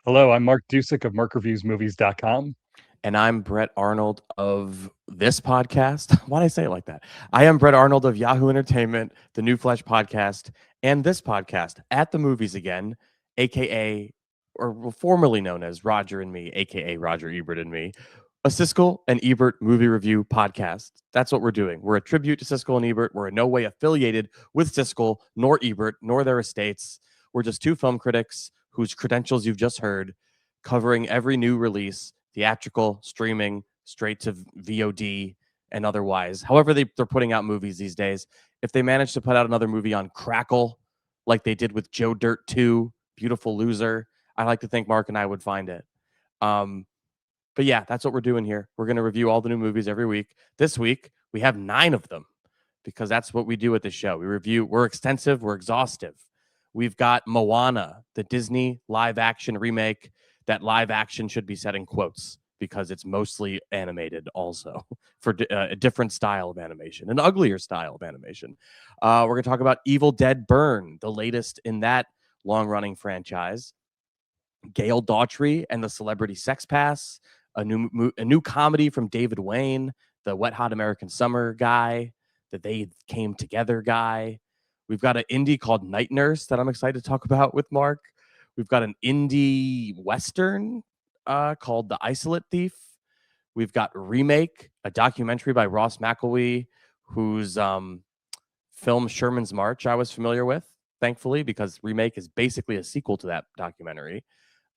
Hello, I'm Mark Dujsik of MarkReviewsMovies.com. And I'm Brett Arnold of this podcast. Why did I say it like that? I am Brett Arnold of Yahoo Entertainment, the New Flesh podcast, and this podcast, At the Movies Again, aka, or formerly known as Roger and Me, aka Roger Ebert and Me, a Siskel and Ebert movie review podcast. That's what we're doing. We're a tribute to Siskel and Ebert. We're in no way affiliated with Siskel, nor Ebert, nor their estates. We're just two film critics whose credentials you've just heard, covering every new release, theatrical, streaming, straight to VOD, and otherwise. However, they're putting out movies these days. If they manage to put out another movie on Crackle, like they did with Joe Dirt 2, Beautiful Loser, I like to think Mark and I would find it. But yeah, that's what we're doing here. We're going to review all the new movies every week. This week, we have 9 of them because that's what we do at the show. We're extensive, we're exhaustive. We've got Moana, the Disney live-action remake. That live action should be said in quotes because it's mostly animated also for a different style of animation, an uglier style of animation. We're going to talk about Evil Dead Burn, the latest in that long-running franchise. Gail Daughtry and the Celebrity Sex Pass, a new comedy from David Wayne, the Wet Hot American Summer guy, the They Came Together guy. We've got an indie called Night Nurse that I'm excited to talk about with Mark. We've got an indie Western called The Isolate Thief. We've got Remake, a documentary by Ross McElwee, whose film Sherman's March I was familiar with, thankfully, because Remake is basically a sequel to that documentary.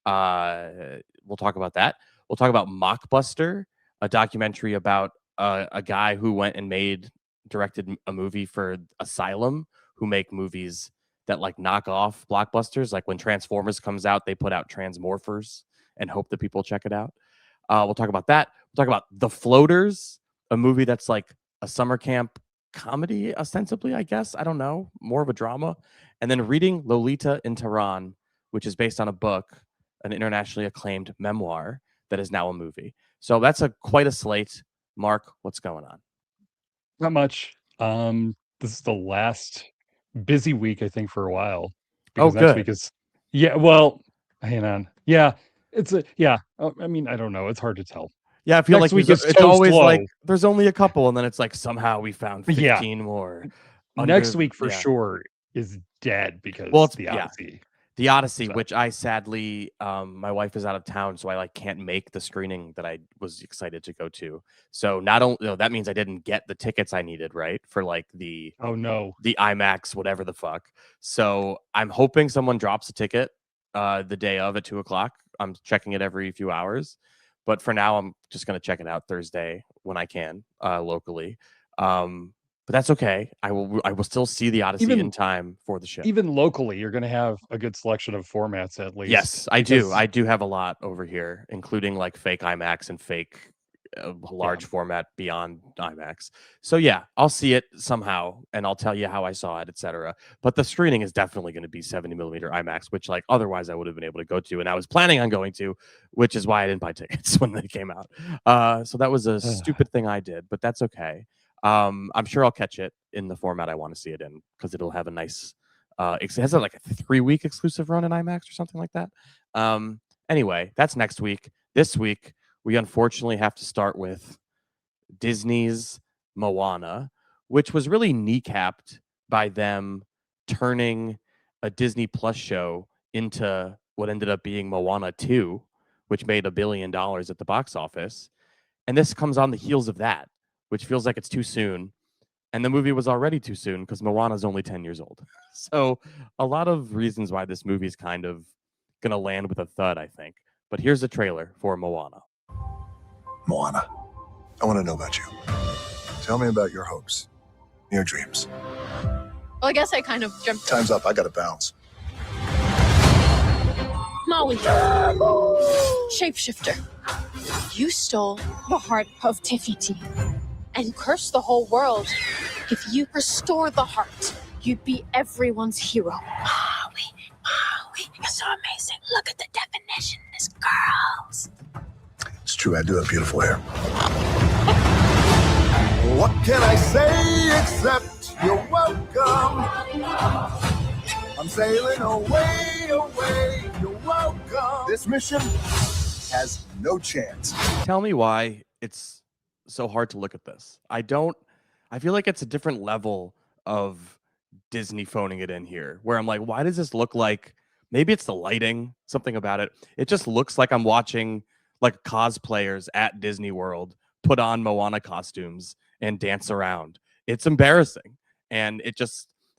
We'll talk about that. We'll talk about Mockbuster, a documentary about a guy who went and directed a movie for Asylum, who make movies that like knock off blockbusters. Like when Transformers comes out, they put out Transmorphers and hope that people check it out. We'll talk about that. We'll talk about The Floaters, a movie that's like a summer camp comedy, ostensibly, I guess. I don't know. More of a drama. And then reading Lolita in Tehran, which is based on a book, an internationally acclaimed memoir that is now a movie. So that's quite a slate. Mark, what's going on? Not much. This is the last busy week, I think, for a while. Because next week is hang on. Yeah, I mean, I don't know. It's hard to tell. Yeah, I feel next like it's always low. Like there's only a couple, and then it's like somehow we found 15 more. Next week for sure is dead because it's the Odyssey. Yeah. The Odyssey, which I sadly, my wife is out of town, so I can't make the screening that I was excited to go to. So not only that means I didn't get the tickets I needed, right, for like the IMAX, whatever the fuck. So I'm hoping someone drops a ticket the day of at 2:00. I'm checking it every few hours, but for now I'm just gonna check it out Thursday when I can locally. But that's okay. I will still see the Odyssey in time for the show. Even locally, you're going to have a good selection of formats at least. Yes, I do. I do have a lot over here, including like fake IMAX and fake large format beyond IMAX. So yeah, I'll see it somehow, and I'll tell you how I saw it, etc. But the screening is definitely going to be 70mm IMAX, which like otherwise I would have been able to go to, and I was planning on going to, which is why I didn't buy tickets when they came out. So that was a stupid thing I did, but that's okay. I'm sure I'll catch it in the format I want to see it in because it'll have a nice. It has like a 3-week exclusive run in IMAX or something like that. Anyway, that's next week. This week, we unfortunately have to start with Disney's Moana, which was really kneecapped by them turning a Disney Plus show into what ended up being Moana 2, which made $1 billion at the box office. And this comes on the heels of that, which feels like it's too soon. And the movie was already too soon because Moana's only 10 years old. So a lot of reasons why this movie is kind of going to land with a thud, I think. But here's the trailer for Moana. Moana, I want to know about you. Tell me about your hopes, your dreams. Well, I guess I kind of jumped. Time's up. I got to bounce. Maui. Shapeshifter. You stole the heart of Tefiti and cursed the whole world. If you restore the heart, you'd be everyone's hero. Maui, you're so amazing. Look at the definition. It's girls. It's true, I do have beautiful hair. What can I say except you're welcome? I'm sailing away, you're welcome. This mission has no chance. Tell me why it's so hard to look at this. I feel like it's a different level of Disney phoning it in here, where I'm like, why does this look like, maybe it's the lighting, something about it. It just looks like I'm watching like cosplayers at Disney World put on Moana costumes and dance around. It's embarrassing. And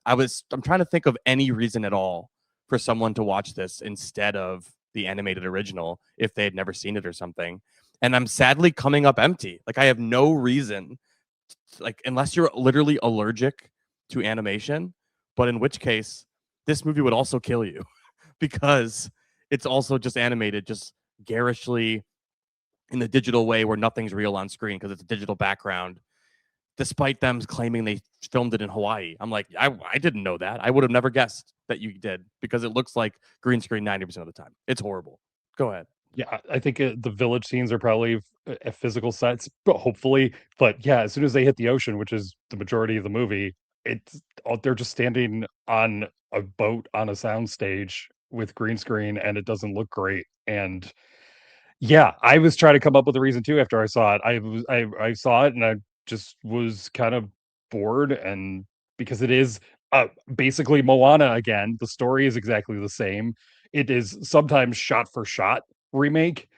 I'm trying to think of any reason at all for someone to watch this instead of the animated original if they had never seen it or something. And I'm sadly coming up empty. Like, I have no reason, like, unless you're literally allergic to animation, but in which case this movie would also kill you because it's also just animated just garishly in the digital way where nothing's real on screen because it's a digital background, despite them claiming they filmed it in Hawaii. I'm like, I didn't know that. I would have never guessed that you did because it looks like green screen 90% of the time. It's horrible. Go ahead. Yeah, I think the village scenes are probably physical sets, but hopefully. But yeah, as soon as they hit the ocean, which is the majority of the movie, they're just standing on a boat on a soundstage with green screen, and it doesn't look great. And yeah, I was trying to come up with a reason too after I saw it. I saw it and I just was kind of bored, and because it is basically Moana again. The story is exactly the same. It is sometimes shot for shot remake.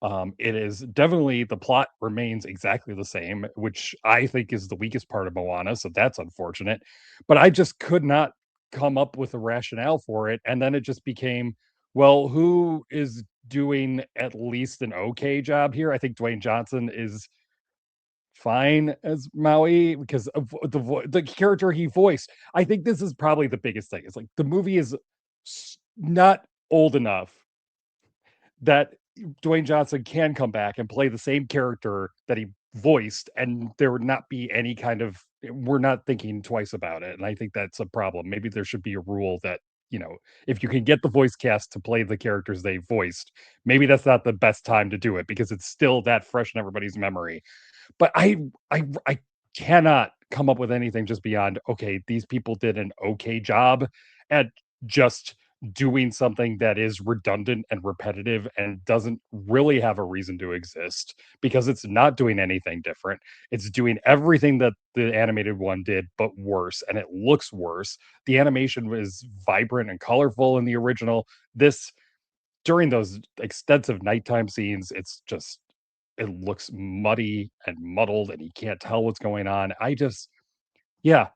It is definitely, the plot remains exactly the same, which I think is the weakest part of Moana, so that's unfortunate. But I just could not come up with a rationale for it, and then it just became, well, who is doing at least an okay job here? I think Dwayne Johnson is fine as Maui because of the character he voiced. I think this is probably the biggest thing. It's like the movie is not old enough that Dwayne Johnson can come back and play the same character that he voiced, and there would not be any kind of, we're not thinking twice about it. And I think that's a problem. Maybe there should be a rule that, if you can get the voice cast to play the characters they voiced, maybe that's not the best time to do it because it's still that fresh in everybody's memory. But I cannot come up with anything just beyond, okay, these people did an okay job at just doing something that is redundant and repetitive and doesn't really have a reason to exist because it's not doing anything different. It's doing everything that the animated one did, but worse, and it looks worse. The animation was vibrant and colorful in the original. This, during those extensive nighttime scenes, it looks muddy and muddled and you can't tell what's going on. Yeah,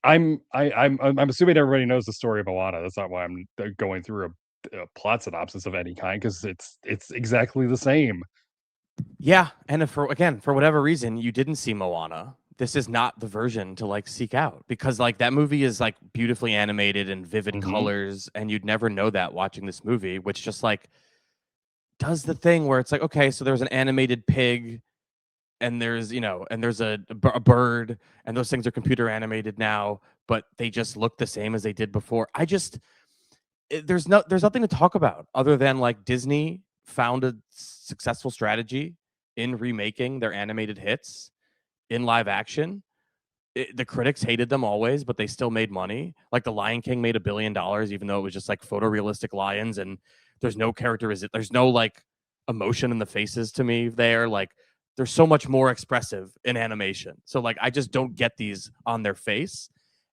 I'm assuming everybody knows the story of Moana. That's not why I'm going through a plot synopsis of any kind, because it's exactly the same. Yeah, and if for whatever reason you didn't see Moana, this is not the version to like seek out because like that movie is like beautifully animated and vivid colors, and you'd never know that watching this movie, which just like does the thing where it's like, okay, so there's an animated pig and there's a bird, and those things are computer animated now, but they just look the same as they did before. There's nothing to talk about other than like Disney found a successful strategy in remaking their animated hits in live action. The critics hated them always, but they still made money. Like The Lion King made $1 billion, even though it was just like photorealistic lions and there's no there's no like emotion in the faces to me there. Like they're so much more expressive in animation. So like I just don't get these on their face.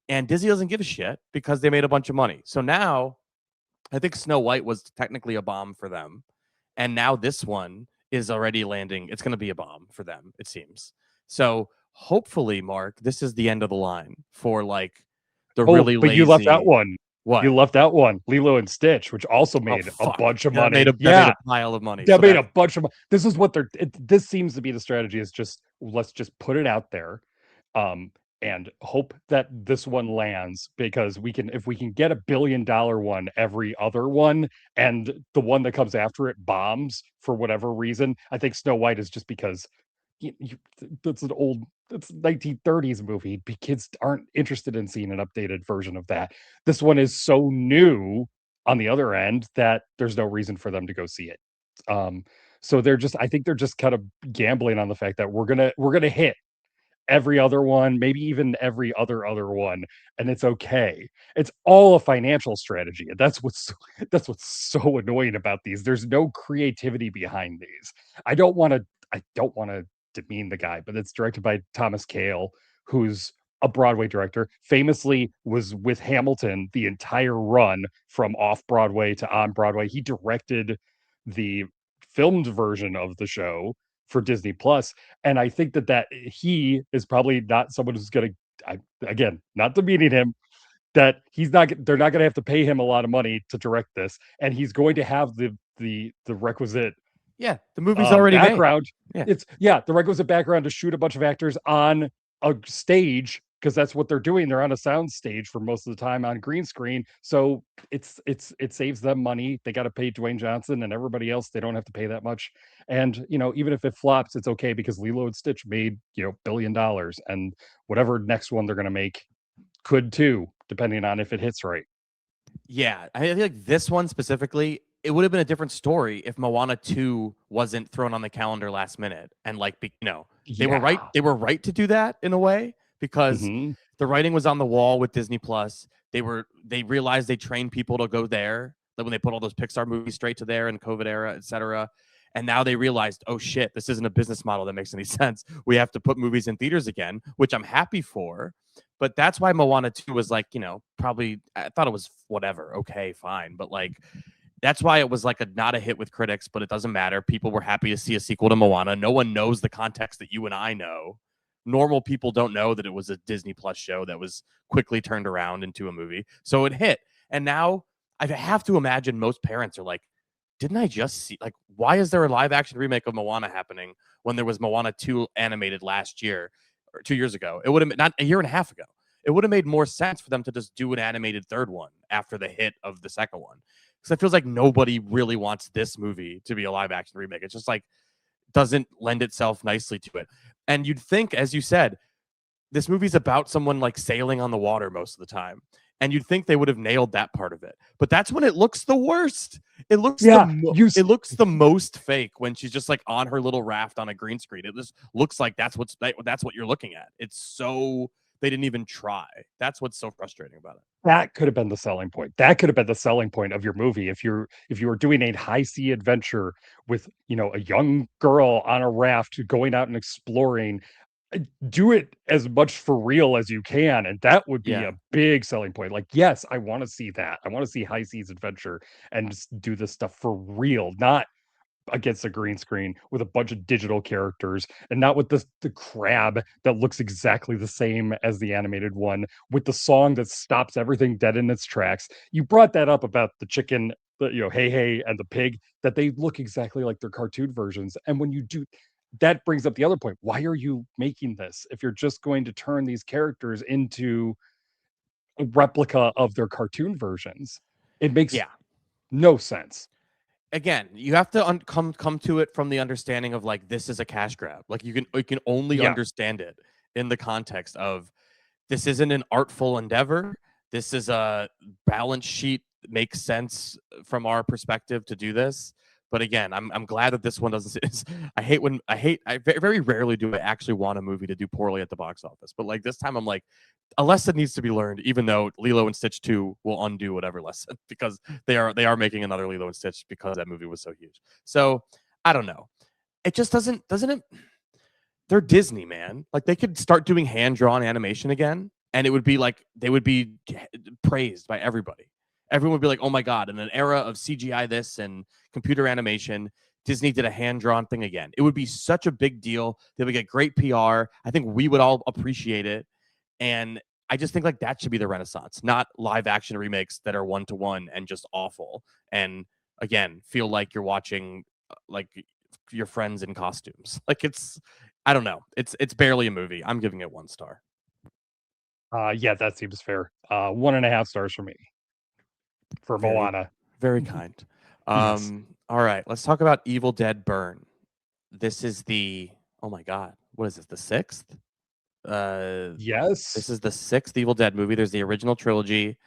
And Disney doesn't give a shit because they made a bunch of money. So now I think Snow White was technically a bomb for them. And now this one is already landing. It's going to be a bomb for them, it seems. So hopefully, Mark, this is the end of the line for like the really lazy. But you left out one. What? You left out one, Lilo and Stitch, which also made a bunch of money. That made a pile of money. That made a bunch of money. This is what this seems to be the strategy, is just, let's just put it out there and hope that this one lands, because if we can get $1 billion one every other one, and the one that comes after it bombs for whatever reason. I think Snow White is just because it's 1930s movie. Kids aren't interested in seeing an updated version of that. This one is so new on the other end that there's no reason for them to go see it. So I think they're just kind of gambling on the fact that we're gonna hit, every other one, maybe even every other one, and it's okay. It's all a financial strategy, and that's what's so annoying about these. There's no creativity behind these. I don't want to demean the guy, but it's directed by Thomas Kail, who's a Broadway director, famously was with Hamilton the entire run from off Broadway to on Broadway. He directed the filmed version of the show for Disney Plus, and I think that he is probably not someone who's going to, again, not demeaning him, that they're not going to have to pay him a lot of money to direct this, and he's going to have the requisite Yeah, the movie's already background. made. It's the requisite background to shoot a bunch of actors on a stage, because that's what they're doing. They're on a sound stage for most of the time on green screen. So it saves them money. They got to pay Dwayne Johnson and everybody else. They don't have to pay that much. And even if it flops, it's okay, because Lilo and Stitch made $1 billion, and whatever next one they're going to make could too, depending on if it hits right. Yeah, I feel like this one specifically, it would have been a different story if Moana 2 wasn't thrown on the calendar last minute. And they were right. They were right to do that in a way, because the writing was on the wall with Disney Plus. They realized they trained people to go there, like when they put all those Pixar movies straight to there in COVID era, etc. And now they realized, oh shit, this isn't a business model that makes any sense. We have to put movies in theaters again, which I'm happy for. But that's why Moana 2 was probably, I thought it was whatever, okay, fine. But that's why it was not a hit with critics, but it doesn't matter. People were happy to see a sequel to Moana. No one knows the context that you and I know. Normal people don't know that it was a Disney Plus show that was quickly turned around into a movie. So it hit. And now I have to imagine most parents are like, didn't I just see, why is there a live action remake of Moana happening when there was Moana 2 animated last year or 2 years ago? It would have been, not a year and a half ago. It would have made more sense for them to just do an animated third one after the hit of the second one. Because it feels like nobody really wants this movie to be a live action remake. It's just doesn't lend itself nicely to it. And you'd think, as you said, this movie's about someone sailing on the water most of the time. And you'd think they would have nailed that part of it. But that's when it looks the worst. It looks it looks the most fake when she's just on her little raft on a green screen. It just looks like that's what you're looking at. It's so, they didn't even try. That's what's so frustrating about it. That could have been the selling point. That could have been the selling point of your movie. If you were doing a high sea adventure with, a young girl on a raft going out and exploring, do it as much for real as you can, and that would be a big selling point. Yes, I want to see that. I want to see high seas adventure and just do this stuff for real, not against a green screen with a bunch of digital characters, and not with the crab that looks exactly the same as the animated one, with the song that stops everything dead in its tracks. You brought that up about the chicken, hey hey, and the pig, that they look exactly like their cartoon versions. And when you do, that brings up the other point. Why are you making this if you're just going to turn these characters into a replica of their cartoon versions? It makes no sense. Again, you have to come to it from the understanding of this is a cash grab. You can only understand it in the context of, this isn't an artful endeavor. This is a balance sheet that makes sense from our perspective to do this. But again, I'm glad that this one doesn't. I very rarely do I actually want a movie to do poorly at the box office. But this time, I'm a lesson needs to be learned. Even though Lilo and Stitch 2 will undo whatever lesson, because they are making another Lilo and Stitch because that movie was so huge. So I don't know. It just doesn't it. They're Disney, man. They could start doing hand drawn animation again, and it would be they would be praised by everybody. Everyone would be like, oh my God, in an era of CGI this and computer animation, Disney did a hand-drawn thing again. It would be such a big deal. They would get great PR. I think we would all appreciate it. And I just think that should be the renaissance, not live action remakes that are one-to-one and just awful. And again, feel like you're watching your friends in costumes. I don't know. It's barely a movie. I'm giving it 1 star. Yeah, that seems fair. 1.5 stars for me. For Moana. Very kind. All right, let's talk about Evil Dead Burn. This is oh my God, what is this, the 6th? Yes. This is the 6th Evil Dead movie. There's the original trilogy.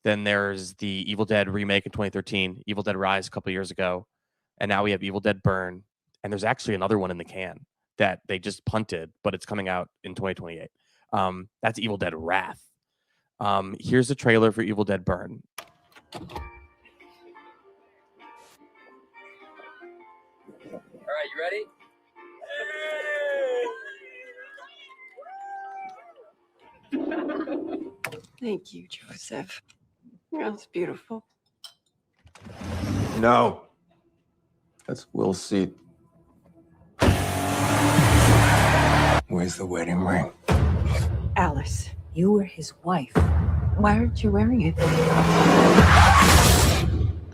Then there's the Evil Dead remake in 2013, Evil Dead Rise a couple years ago. And now we have Evil Dead Burn. And there's actually another one in the can. that they just punted, but it's coming out in 2028. That's Evil Dead Wrath. Here's the trailer for Evil Dead Burn. All right, you ready? Thank you, Joseph. That was beautiful. No. That's Will's seat. Where's the wedding ring? Alice, you were his wife. Why aren't you wearing it?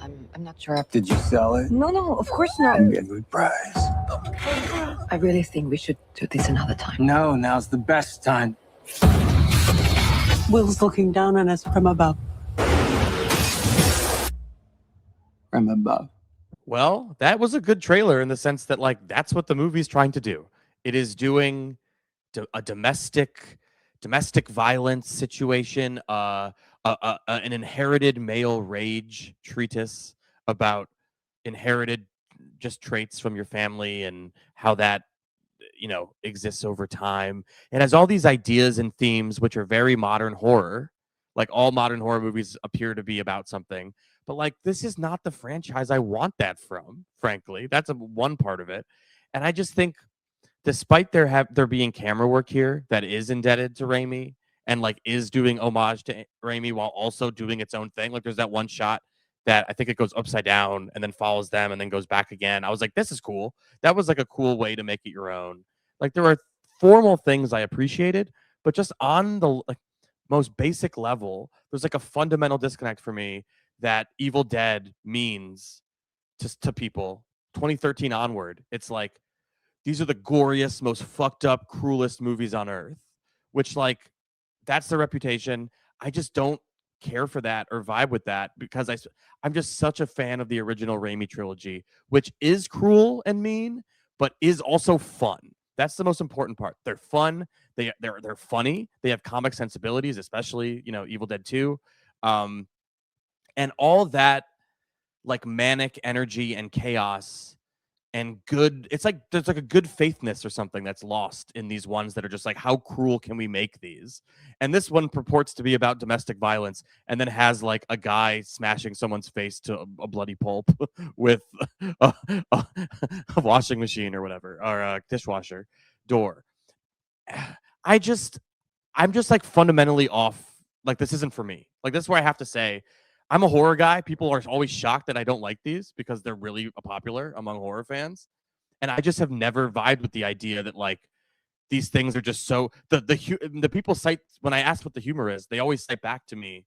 I'm not sure. Did you sell it? No, of course not. You get a good price. I really think we should do this another time. No, now's the best time. Will's looking down on us from above. From above. Well, that was a good trailer in the sense that, like, that's what the movie's trying to do. It is doing a domestic violence situation, an inherited male rage treatise about inherited just traits from your family and how that, you know, exists over time. It has all these ideas and themes which are very modern horror. Like, all modern horror movies appear to be about something. But, like, this is not the franchise I want that from, frankly. That's one part of it. And I just think, despite there being camera work here that is indebted to Raimi and, like, is doing homage to Raimi while also doing its own thing. Like, there's that one shot that I think it goes upside down and then follows them and then goes back again. I was like, this is cool. That was, like, a cool way to make it your own. Like, there are formal things I appreciated, but just on the, like, most basic level, there's, like, a fundamental disconnect for me that Evil Dead means to people 2013 onward. It's like, these are the goriest, most fucked up, cruelest movies on earth, which, like, that's the reputation. I just don't care for that or vibe with that because I'm just such a fan of the original Raimi trilogy, which is cruel and mean, but is also fun. That's the most important part. They're fun. They're funny. They have comic sensibilities, especially, you know, Evil Dead 2. And all that, like, manic energy and chaos and good, it's like there's like a good faithness or something that's lost in these ones that are just like, how cruel can we make these? And this one purports to be about domestic violence and then has, like, a guy smashing someone's face to a bloody pulp with a washing machine or whatever, or a dishwasher door. I'm just like fundamentally off. Like, this isn't for me. Like, this is where I have to say, I'm a horror guy. People are always shocked that I don't like these because they're really popular among horror fans. And I just have never vibed with the idea that, like, these things are just so the people cite, when I ask what the humor is, they always cite back to me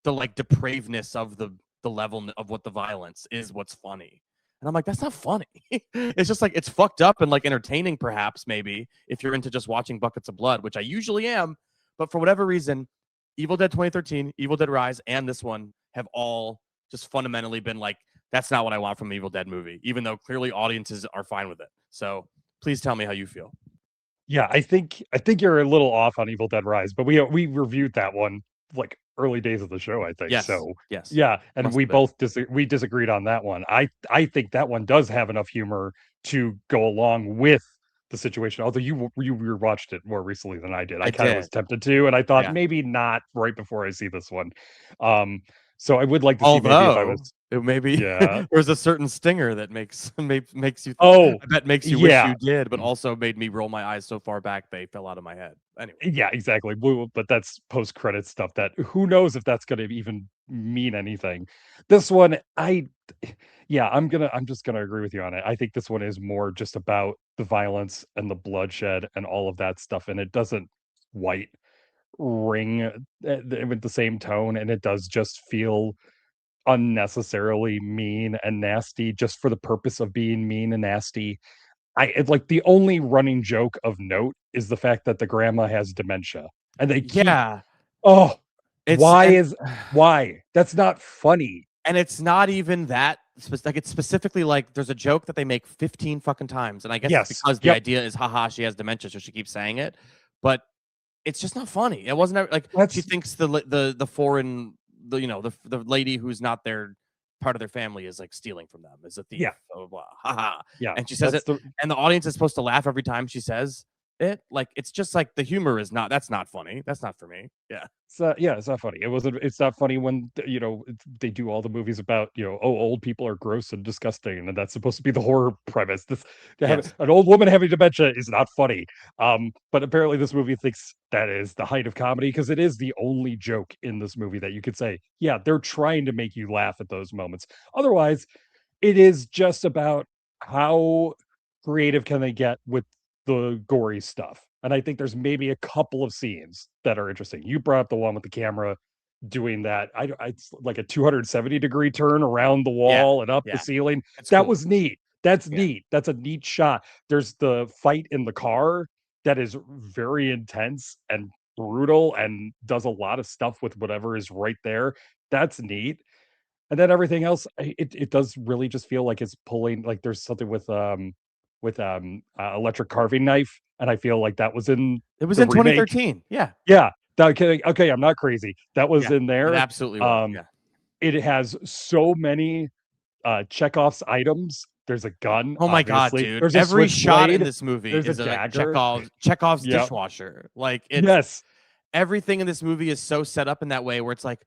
the, like, depravedness of the level of what the violence is, what's funny. And I'm like, that's not funny. It's just, like, it's fucked up and, like, entertaining, perhaps, maybe, if you're into just watching buckets of blood, which I usually am. But for whatever reason, Evil Dead 2013, Evil Dead Rise, and this one have all just fundamentally been like, that's not what I want from an Evil Dead movie, even though clearly audiences are fine with it. So please tell me how you feel. Yeah, I think you're a little off on Evil Dead Rise, but we reviewed that one, like, early days of the show, I think. Yes. So Yes. yeah, and Must we have been. both we disagreed on that one. I think that one does have enough humor to go along with the situation. Although you watched it more recently than I did. I kind of was did. tempted to, and I thought Yeah. maybe not right before I see this one. So I would like to see maybe if I Although was it maybe Yeah. there's a certain stinger that makes you Oh, that makes you yeah. wish you did, but also made me roll my eyes so far back they fell out of my head. Anyway, Yeah, exactly. But that's post-credit stuff that who knows if that's gonna even mean anything. This one, I'm just gonna agree with you on it. I think this one is more just about the violence and the bloodshed and all of that stuff, and it doesn't quite ring with the same tone, and it does just feel unnecessarily mean and nasty just for the purpose of being mean and nasty. It's like the only running joke of note is the fact that the grandma has dementia, and they keep, yeah, oh, it's why? That's not funny. and it's not even that like, it's specifically like there's a joke that they make 15 fucking times, and I guess Yes. it's because the idea is, haha, she has dementia, so she keeps saying it, but it's just not funny. It wasn't like she thinks the foreign, the lady who's not their part of their family is like stealing from them, is a thief. Yeah. Blah, blah, blah. Ha ha. Yeah, And she says it, that's and the audience is supposed to laugh every time she says it. Like, it's just like the humor is not. That's not funny. That's not for me. Yeah. it's not funny. It's not funny when they do all the movies about old people are gross and disgusting, and that's supposed to be the horror premise. Yes. An old woman having dementia is not funny. But apparently this movie thinks that is the height of comedy because it is the only joke in this movie that you could say, yeah, they're trying to make you laugh at those moments. Otherwise, it is just about how creative can they get with the gory stuff. And I think there's maybe a couple of scenes that are interesting. You brought up the one with the camera doing that. It's like a 270-degree turn around the wall and up the Yeah. ceiling. It's That cool. was neat. That's Yeah. neat. That's a neat shot. There's the fight in the car that is very intense and brutal and does a lot of stuff with whatever is right there. That's neat. And then everything else, it does really just feel like it's pulling, like there's something with electric carving knife, and I feel like that was in It was the in remake. 2013. Yeah. Yeah. Okay, I'm not crazy. That was Yeah, in there. It absolutely was. Yeah. It has so many Chekhov's items. There's a gun. Oh my god, obviously. dude! There's a Every shot in switchblade. this movie There's is a a like, dagger. Chekhov's Yep. dishwasher. Like, it's Yes. everything in this movie is so set up in that way where it's like,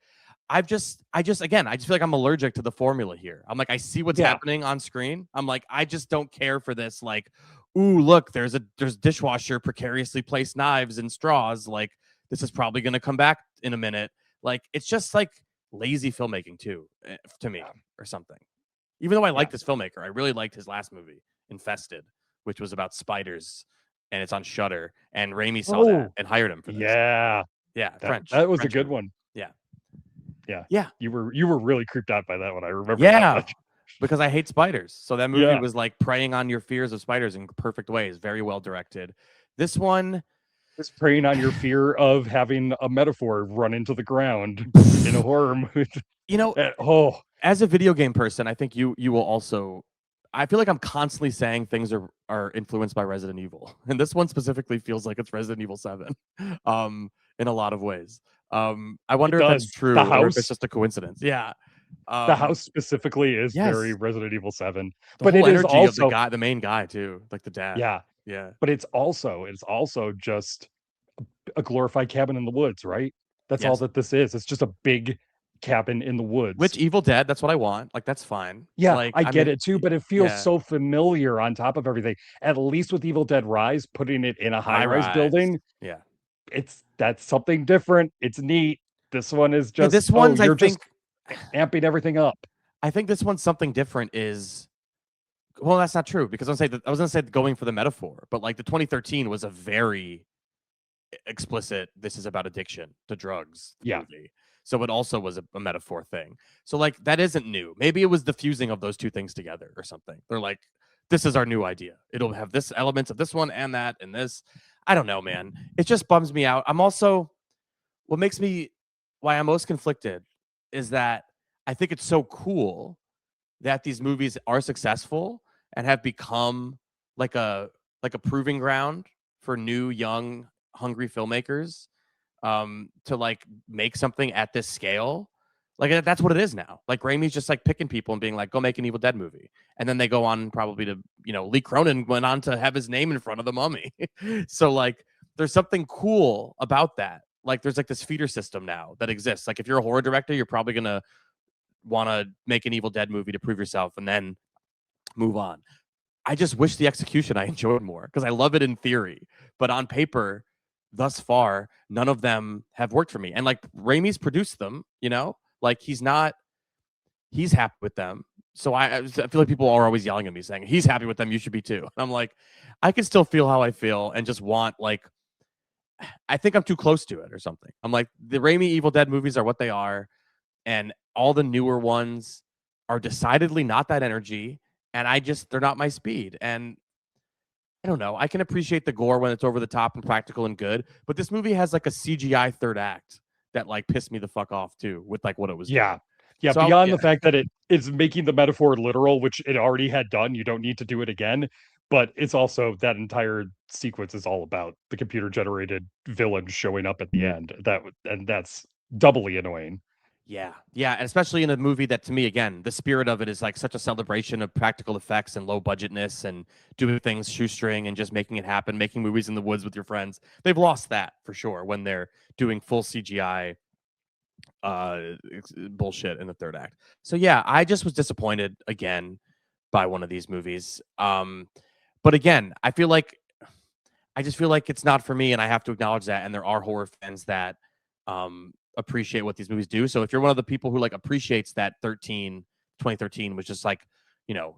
I just feel like I'm allergic to the formula here. I'm like, I see what's Yeah. happening on screen. I'm like, I just don't care for this. Like, ooh, look, there's dishwasher precariously placed knives and straws. Like, this is probably gonna come back in a minute. Like, it's just like lazy filmmaking too, to me, or something. Even though I like this filmmaker, I really liked his last movie, Infested, which was about spiders, and it's on Shudder. And Raimi saw that and hired him for this. Yeah. Yeah, French. That was French a good movie. one. Yeah. Yeah. Yeah. You were really creeped out by that one. I remember that Yeah, much. because I hate spiders. So that movie Yeah. was like preying on your fears of spiders in perfect ways. Very well directed. This one, It's preying on your fear of having a metaphor run into the ground in a horror movie. As a video game person, I think you will also. I feel like I'm constantly saying things are influenced by Resident Evil, and this one specifically feels like it's Resident Evil 7, in a lot of ways. I wonder if that's true The or if house, it's just a coincidence. Yeah. the house specifically is yes. very Resident Evil 7, The but whole it is energy also of the guy, the main guy too, like the dad. yeah, Yeah. but it's also just a glorified cabin in the woods, right? That's all Yes. that this is. It's just a big cabin in the woods. Which Evil Dead, that's what I want. Like, that's fine. Yeah, like, I get mean, it too, but it feels yeah. so familiar on top of everything. At least with Evil Dead Rise, putting it in a high-rise building, Yeah. That's something different. It's neat. This one is just this one's you're I think just amping everything up. I think this one's something different is well, that's not true because I was gonna say going for the metaphor, but like the 2013 was a very explicit, this is about addiction to drugs movie. So it also was a metaphor thing. So like that isn't new. Maybe it was the fusing of those two things together or something. They're like, this is our new idea. It'll have this elements of this one and that and this. I don't know, man. It just bums me out. I'm also why I'm most conflicted is that I think it's so cool that these movies are successful and have become like a proving ground for new, young, hungry filmmakers to like make something at this scale. Like that's what it is now. Like Raimi's just like picking people and being like, go make an Evil Dead movie. And then they go on probably to, Lee Cronin went on to have his name in front of the Mummy. So like there's something cool about that. Like there's like this feeder system now that exists. Like if you're a horror director, you're probably going to want to make an Evil Dead movie to prove yourself and then move on. I just wish the execution I enjoyed more because I love it in theory, but on paper, thus far, none of them have worked for me. And like Raimi's produced them, like he's happy with them. So I feel like people are always yelling at me saying he's happy with them. You should be too. And I'm like, I can still feel how I feel and just want like, I think I'm too close to it or something. I'm like the Raimi Evil Dead movies are what they are. And all the newer ones are decidedly not that energy. And they're not my speed. And I don't know. I can appreciate the gore when it's over the top and practical and good. But this movie has like a CGI third act that like pissed me the fuck off too with like what it was doing. Yeah, So beyond the fact that it's making the metaphor literal, which it already had done. You don't need to do it again. But it's also that entire sequence is all about the computer generated villain showing up at the end. That's doubly annoying. Yeah, and especially in a movie that, to me, again, the spirit of it is like such a celebration of practical effects and low budgetness and doing things shoestring and just making it happen, making movies in the woods with your friends. They've lost that for sure when they're doing full CGI bullshit in the third act. So yeah, I just was disappointed again by one of these movies. But again, I just feel like it's not for me, and I have to acknowledge that. And there are horror fans that appreciate what these movies do. So if you're one of the people who like appreciates that 2013 was just like,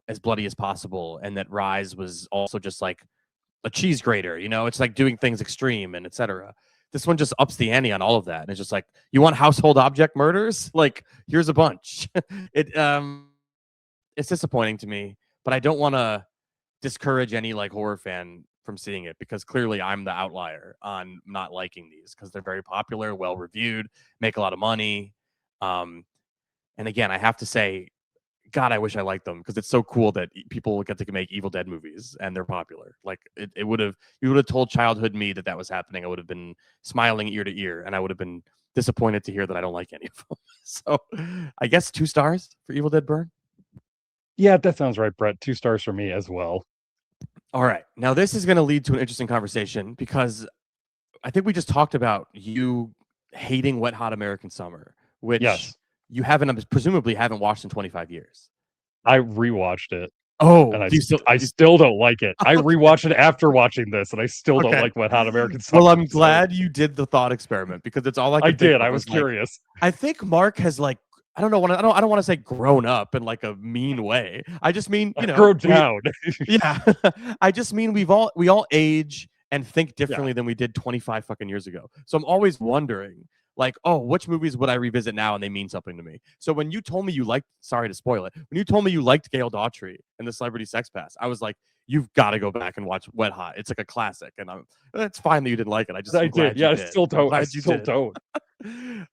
as bloody as possible, and that Rise was also just like a cheese grater, it's like doing things extreme and etc. This one just ups the ante on all of that. And it's just like, you want household object murders? Like, here's a bunch. It's disappointing to me, but I don't want to discourage any like horror fan from seeing it, because clearly I'm the outlier on not liking these, because they're very popular, well reviewed, make a lot of money. And again, I have to say, God, I wish I liked them, because it's so cool that people get to make Evil Dead movies and they're popular. Like you would have told childhood me that was happening. I would have been smiling ear to ear, and I would have been disappointed to hear that I don't like any of them. So I guess 2 stars for Evil Dead Burn. Yeah, that sounds right, Brett. 2 stars for me as well. All right. Now, this is going to lead to an interesting conversation, because I think we just talked about you hating Wet Hot American Summer, which you presumably haven't watched in 25 years. I rewatched it. Oh, and I still don't like it. I rewatched it after watching this, and I still don't like Wet Hot American Summer. Well, I'm glad you did the thought experiment, because it's all I did. I was curious. I think Mark has like, I don't want to say grown up in like a mean way. I just mean, grown down. I just mean we all age and think differently than we did 25 fucking years ago. So I'm always wondering, like, oh, which movies would I revisit now and they mean something to me? So when you told me you liked, sorry to spoil it, when you told me you liked Gail Daughtry and the Celebrity Sex Pass, I was like, you've got to go back and watch Wet Hot. It's like a classic, and it's fine that you didn't like it. I did. Yeah, I still don't. I still don't.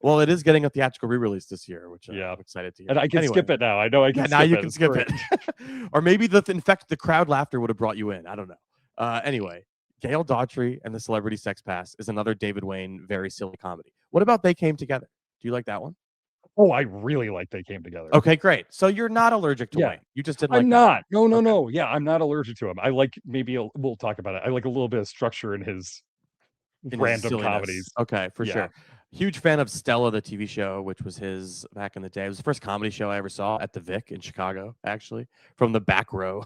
Well, it is getting a theatrical re-release this year, which I'm excited to hear. And I can skip it now. I know I can. Now you can skip it. Or maybe in fact, the crowd laughter would have brought you in. I don't know. Anyway, Gail Daughtry and the Celebrity Sex Pass is another David Wayne very silly comedy. What about They Came Together? Do you like that one? Oh, I really like They Came Together. Okay, great. So you're not allergic to Wayne. You just didn't like I'm not. No. Yeah, I'm not allergic to him. I like, we'll talk about it. I like a little bit of structure in his random comedies. Okay, for sure. Huge fan of Stella, the TV show, which was his back in the day. It was the first comedy show I ever saw at the Vic in Chicago, actually, from the back row.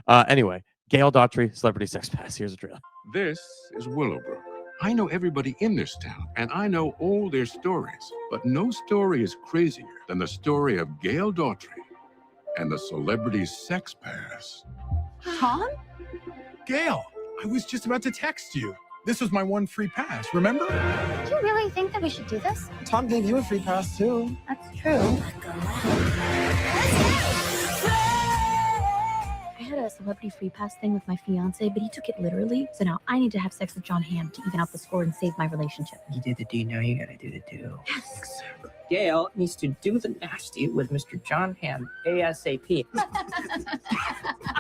Anyway, Gail Daughtry, Celebrity Sex Pass. Here's a trailer. This is Willowbrook. I know everybody in this town, and I know all their stories. But no story is crazier than the story of Gail Daughtry and the Celebrity Sex Pass. Tom? Gail, I was just about to text you. This was my one free pass, remember? Do you really think that we should do this? Tom gave you a free pass, too. That's true. I had a celebrity free pass thing with my fiance, but he took it literally. So now I need to have sex with John Hamm to even out the score and save my relationship. You did the do, now you gotta do the do. Yes. Gail needs to do the nasty with Mr. John Hamm ASAP.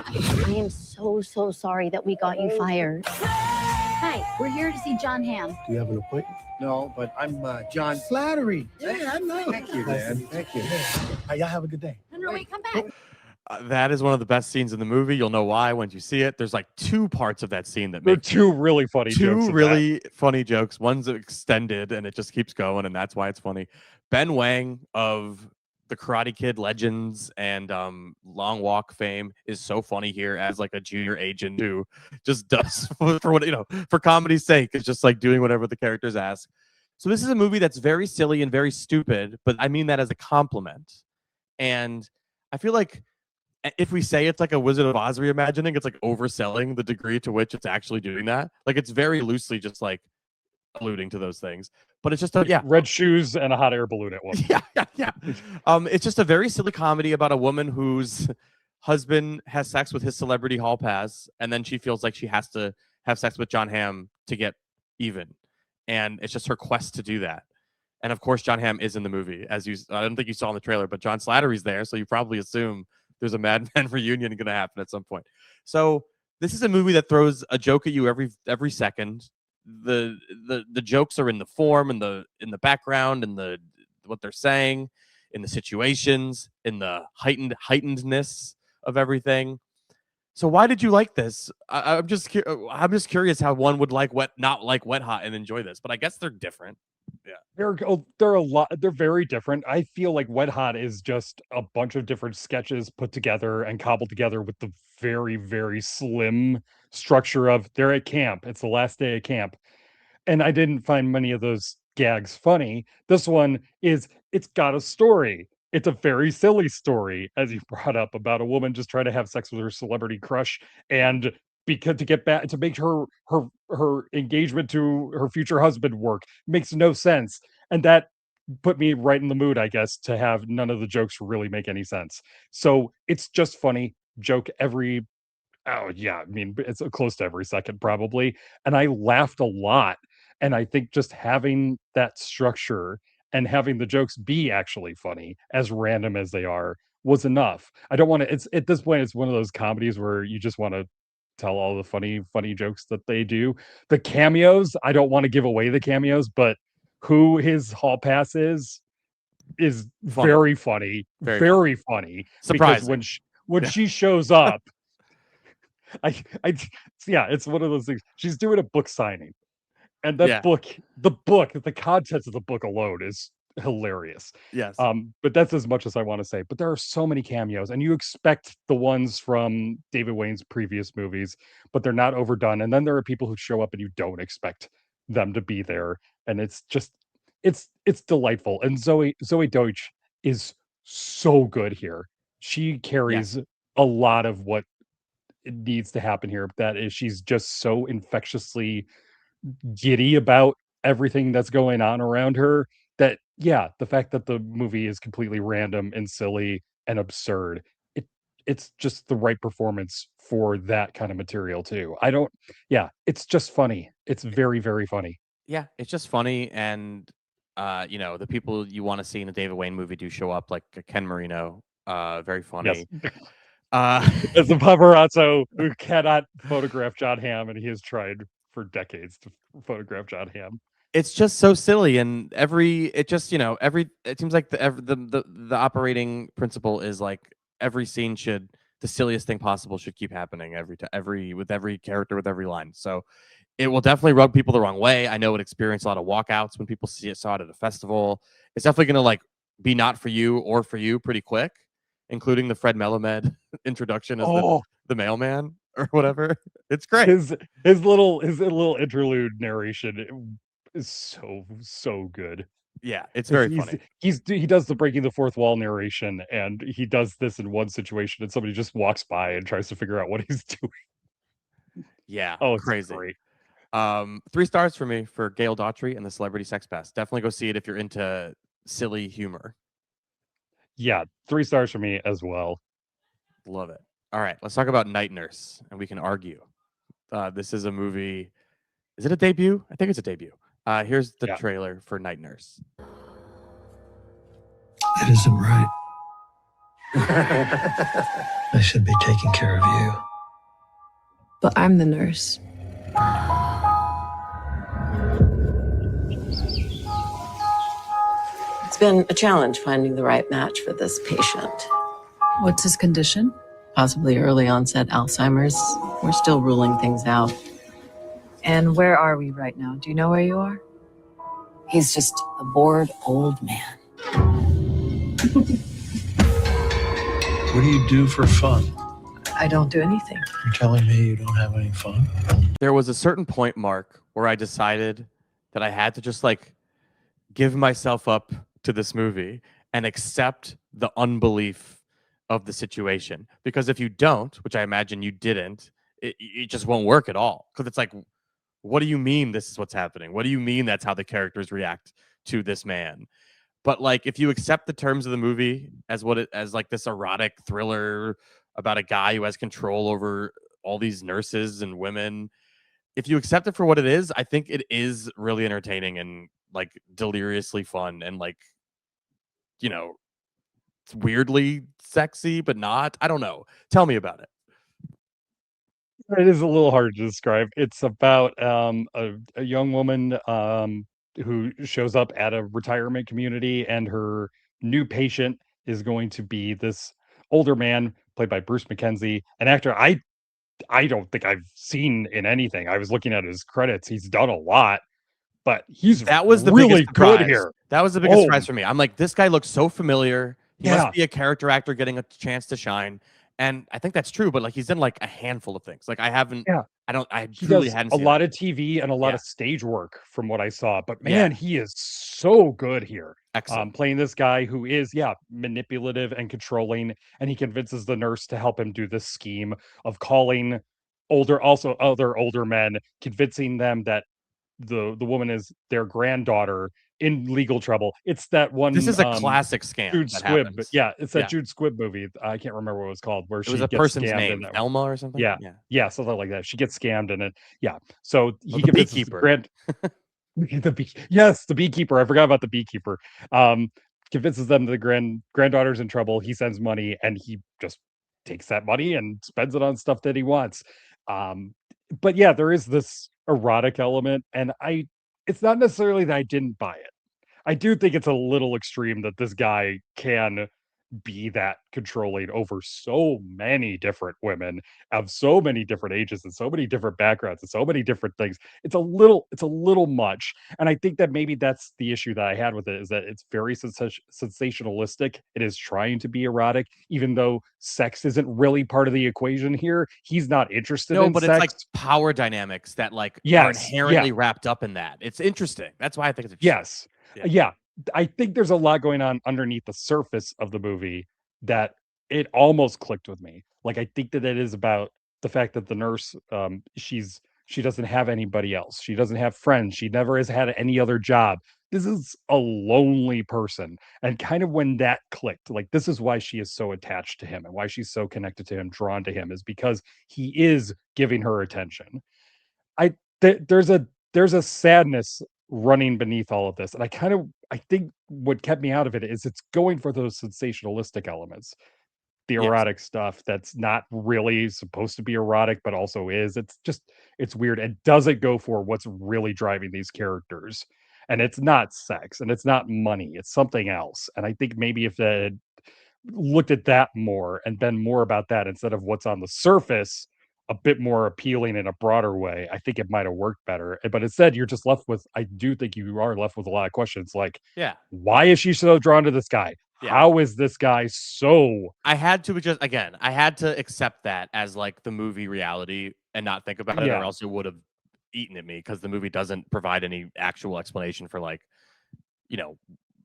I am so sorry that we got you fired. Hi, we're here to see John Hamm. Do you have an appointment? No, but I'm John Slattery. Yeah, I know. Thank you, man. Thank you. Y'all have a good day. No, wait, come back. That is one of the best scenes in the movie. You'll know why once you see it. There's like 2 parts of that scene that make two really funny jokes. Two really funny jokes. One's extended and it just keeps going, and that's why it's funny. Ben Wang of the Karate Kid Legends and Long Walk fame is so funny here as like a junior agent who just does for what for comedy's sake. It's just like doing whatever the characters ask. So this is a movie that's very silly and very stupid, but I mean that as a compliment. And I feel like if we say it's like a Wizard of Oz reimagining, it's like overselling the degree to which it's actually doing that. Like it's very loosely just like alluding to those things, but it's just red shoes and a hot air balloon at one. Yeah. It's just a very silly comedy about a woman whose husband has sex with his celebrity hall pass, and then she feels like she has to have sex with John Hamm to get even, and it's just her quest to do that. And of course, John Hamm is in the movie, I don't think you saw in the trailer, but John Slattery's there, so you probably assume there's a Mad Men reunion going to happen at some point. So this is a movie that throws a joke at you every second. The jokes are in the form and in the background and the what they're saying, in the situations, in the heightenedness of everything. So why did you like this? I'm just curious how one would not like Wet Hot and enjoy this, but I guess they're different. Yeah, they're a lot. They're very different. I feel like Wet Hot is just a bunch of different sketches put together and cobbled together with the very, very slim structure of they're at camp. It's the last day of camp, and I didn't find many of those gags funny. This one it's got a story. It's a very silly story, as you brought up, about a woman just trying to have sex with her celebrity crush, and because to get back to make her engagement to her future husband work makes no sense. And that put me right in the mood, I guess, to have none of the jokes really make any sense. So it's just funny joke every Oh, yeah, I mean, it's close to every second probably, and I laughed a lot, and I think just having that structure and having the jokes be actually funny, as random as they are, was enough. I don't wanna it's at this point, it's one of those comedies where you just wanna tell all the funny jokes that they do. The cameos, I don't wanna give away the cameos, but who his hall pass is funny. very funny, Very very funny, because surprising. when Yeah. she shows up, I yeah, it's one of those things. She's doing a book signing, and that Yeah. the contents of the book alone is hilarious. Yes. But that's as much as I want to say. But there are so many cameos, and you expect the ones from David Wayne's previous movies, but they're not overdone. And then there are people who show up and you don't expect them to be there, and it's just it's delightful. And Zoe Deutsch is so good here. She carries a lot of what needs to happen here. That is, she's just so infectiously giddy about everything that's going on around her that, yeah, the fact that the movie is completely random and silly and absurd, it's just the right performance for that kind of material too. I don't Yeah, it's just funny. It's very, very funny. Yeah, it's just funny, and the people you want to see in a David Wayne movie do show up, like Ken Marino. Very Yes. funny. As the paparazzo who cannot photograph John Hamm, and he has tried for decades to photograph John Hamm. It's just so silly, and it seems like the operating principle is like every scene the silliest thing possible should keep happening with every character, with every line. So it will definitely rub people the wrong way. I know it experienced a lot of walkouts when people saw it at a festival. It's definitely going to be not for you or for you pretty quick, including the Fred Melamed introduction as the mailman or whatever. It's great. His little interlude narration is so good. Yeah, it's very funny. He does the breaking the fourth wall narration, and he does this in one situation, and somebody just walks by and tries to figure out what he's doing. Yeah, it's crazy. Great. 3 stars for me for Gail Daughtry and the Celebrity Sex Pass. Definitely go see it if you're into silly humor. Yeah, 3 stars for me as well. Love it. All right, let's talk about Night Nurse, and we can argue. This is a movie. Is it a debut? I think it's a debut. Here's the trailer for Night Nurse. It isn't right. I should be taking care of you. But I'm the nurse. It's been a challenge finding the right match for this patient. What's his condition? Possibly early onset Alzheimer's. We're still ruling things out. And where are we right now? Do you know where you are? He's just a bored old man. What do you do for fun? I don't do anything. You're telling me you don't have any fun? There was a certain point, Mark, where I decided that I had to just give myself up to this movie and accept the unbelief of the situation. Because if you don't, which I imagine you didn't, it just won't work at all. Because it's like, what do you mean this is what's happening? What do you mean that's how the characters react to this man? But if you accept the terms of the movie as this erotic thriller about a guy who has control over all these nurses and women, if you accept it for what it is, I think it is really entertaining and deliriously fun and it's weirdly sexy, but not. I don't know. Tell me about it. It is a little hard to describe. It's about a young woman who shows up at a retirement community, and her new patient is going to be this older man played by Bruce McKenzie, an actor I don't think I've seen in anything. I was looking at his credits. He's done a lot, but he's That was the really biggest good surprise. here. That was the biggest Oh, surprise for me. I'm like, this guy looks so familiar. He Yeah. must be a character actor getting a chance to shine. And I think that's true, but like he's done like a handful of things. Like I haven't, Yeah. I he truly does hadn't a seen lot it. of TV and a lot Yeah. of stage work from what I saw. But Yeah. man, he is so good here. Excellent. Playing this guy who is, manipulative and controlling, and he convinces the nurse to help him do this scheme of calling other older men, convincing them that the woman is their granddaughter in legal trouble. It's that one. This is a classic scam Jude that Squibb. happens. Yeah, it's that Yeah. Jude Squibb movie. I can't remember what it was called, where It she was a gets person's scammed name, in that one. Thelma or something. Yeah, something like that. She gets scammed in it. Yeah. So he the convinces beekeeper. Yes, the beekeeper. I forgot about the beekeeper. Convinces them the granddaughter's in trouble. He sends money, and he just takes that money and spends it on stuff that he wants. But yeah, there is this erotic element, and it's not necessarily that I didn't buy it. I do think it's a little extreme that this guy can be that controlling over so many different women of so many different ages and so many different backgrounds and so many different things. It's a little much. And I think that maybe that's the issue that I had with it, is that it's very sensationalistic. It is trying to be erotic, even though sex isn't really part of the equation here. He's not interested No, in but sex. it's like power dynamics that like are Yes, inherently yeah. wrapped up in that. It's interesting. That's why I think it's interesting. Yes. Yeah. I think there's a lot going on underneath the surface of the movie that it almost clicked with me. Like, I think that it is about the fact that the nurse, she doesn't have anybody else. She doesn't have friends. She never has had any other job. This is a lonely person. And kind of when that clicked, like, this is why she is so attached to him and why she's so connected to him, drawn to him, is because he is giving her attention. There's a sadness running beneath all of this, and I think what kept me out of it is it's going for those sensationalistic elements, the Yes. erotic stuff that's not really supposed to be erotic but also is. It's weird. It doesn't go for what's really driving these characters, and it's not sex and it's not money. It's something else. And I think maybe if they had looked at that more and been more about that instead of what's on the surface, a bit more appealing in a broader way, I think it might have worked better. But instead, you're just left with, I do think you are left with a lot of questions like, Yeah. why is she so drawn to this guy? Yeah. How is this guy so? I had to accept that as like the movie reality and not think about it, Yeah. or else it would have eaten at me, because the movie doesn't provide any actual explanation for like, you know,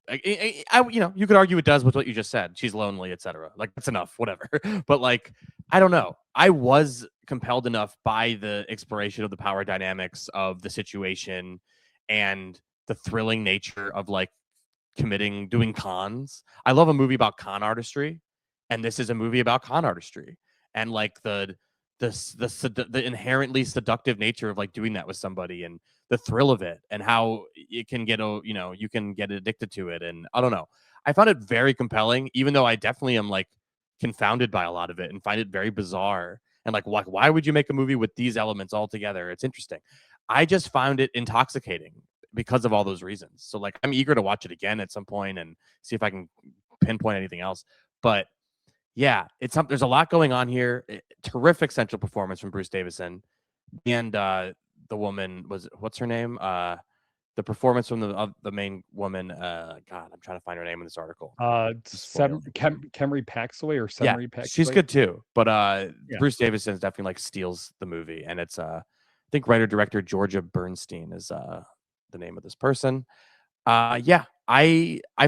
you could argue it does with what you just said. She's lonely, etc. Like, that's enough, whatever. But like, I don't know. I was compelled enough by the exploration of the power dynamics of the situation and the thrilling nature of like doing cons. I love a movie about con artistry, and this is a movie about con artistry, and like the inherently seductive nature of like doing that with somebody, and the thrill of it, and how it can get you can get addicted to it. And I don't know, I found it very compelling, even though I definitely am like confounded by a lot of it and find it very bizarre. And like, why would you make a movie with these elements all together? It's interesting. I just found it intoxicating because of all those reasons. So like, I'm eager to watch it again at some point and see if I can pinpoint anything else. But yeah, there's a lot going on here. Terrific central performance from Bruce Davison, and the woman what's her name? The performance from the main woman. God, I'm trying to find her name in this article. Kemri Paxaway or Semri Paxaway. She's good too. But Bruce Davison definitely like steals the movie, and it's I think writer director Georgia Bernstein is the name of this person. I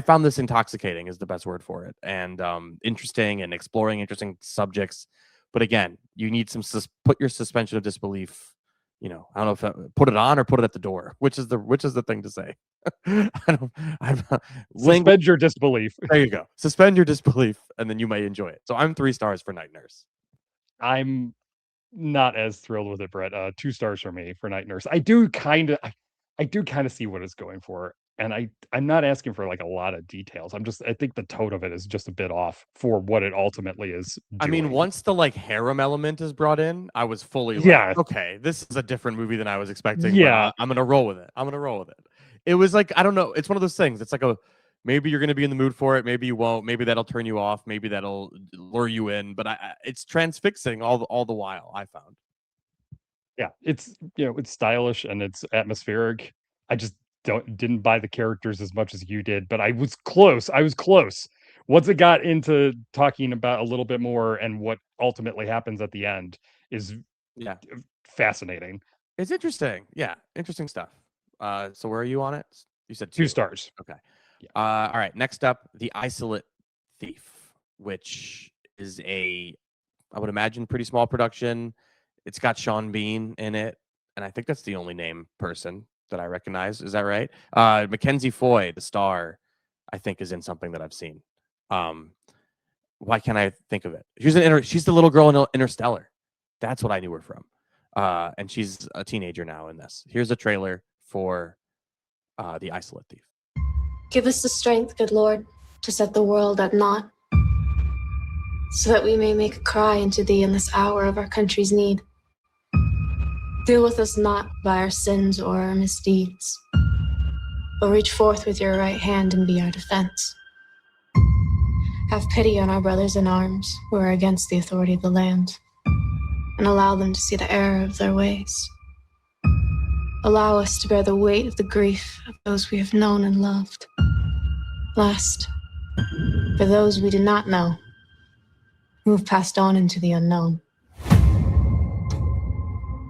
found this intoxicating is the best word for it, and interesting, and exploring interesting subjects. But again, you need put your suspension of disbelief. I don't know if put it on or put it at the door. Which is the thing to say? Suspend your disbelief. There you go. Suspend your disbelief, and then you may enjoy it. So I'm 3 stars for Night Nurse. I'm not as thrilled with it, Brett. 2 stars for me for Night Nurse. I do kind of see what it's going for. And I'm not asking for like a lot of details. I think the tone of it is just a bit off for what it ultimately is doing. I mean, once the like harem element is brought in, I was fully like, okay, this is a different movie than I was expecting. Yeah. But I'm gonna roll with it. it was like, I don't know. It's one of those things. It's like maybe you're going to be in the mood for it. Maybe you won't. Maybe that'll turn you off. Maybe that'll lure you in. But it's transfixing all the while, I found. Yeah, it's it's stylish and it's atmospheric. I just didn't buy the characters as much as you did, but I was close. Once it got into talking about a little bit more and what ultimately happens at the end is fascinating. It's interesting. Yeah, interesting stuff. So where are you on it? You said 2 stars. Okay. All right. Next up, The Isolate Thief, which is I would imagine, pretty small production. It's got Sean Bean in it, and I think that's the only name person that I recognize. Is that right? Mackenzie Foy, the star, I think is in something that I've seen. Why can't I think of it? She's the little girl in Interstellar. That's what I knew her from. And she's a teenager now in this. Here's a trailer for The Isolate Thief. Give us the strength, good Lord, to set the world at naught, so that we may make a cry unto thee in this hour of our country's need. Deal with us not by our sins or our misdeeds, but reach forth with your right hand and be our defense. Have pity on our brothers in arms who are against the authority of the land, and allow them to see the error of their ways. Allow us to bear the weight of the grief of those we have known and loved. Last, for those we did not know, who have passed on into the unknown,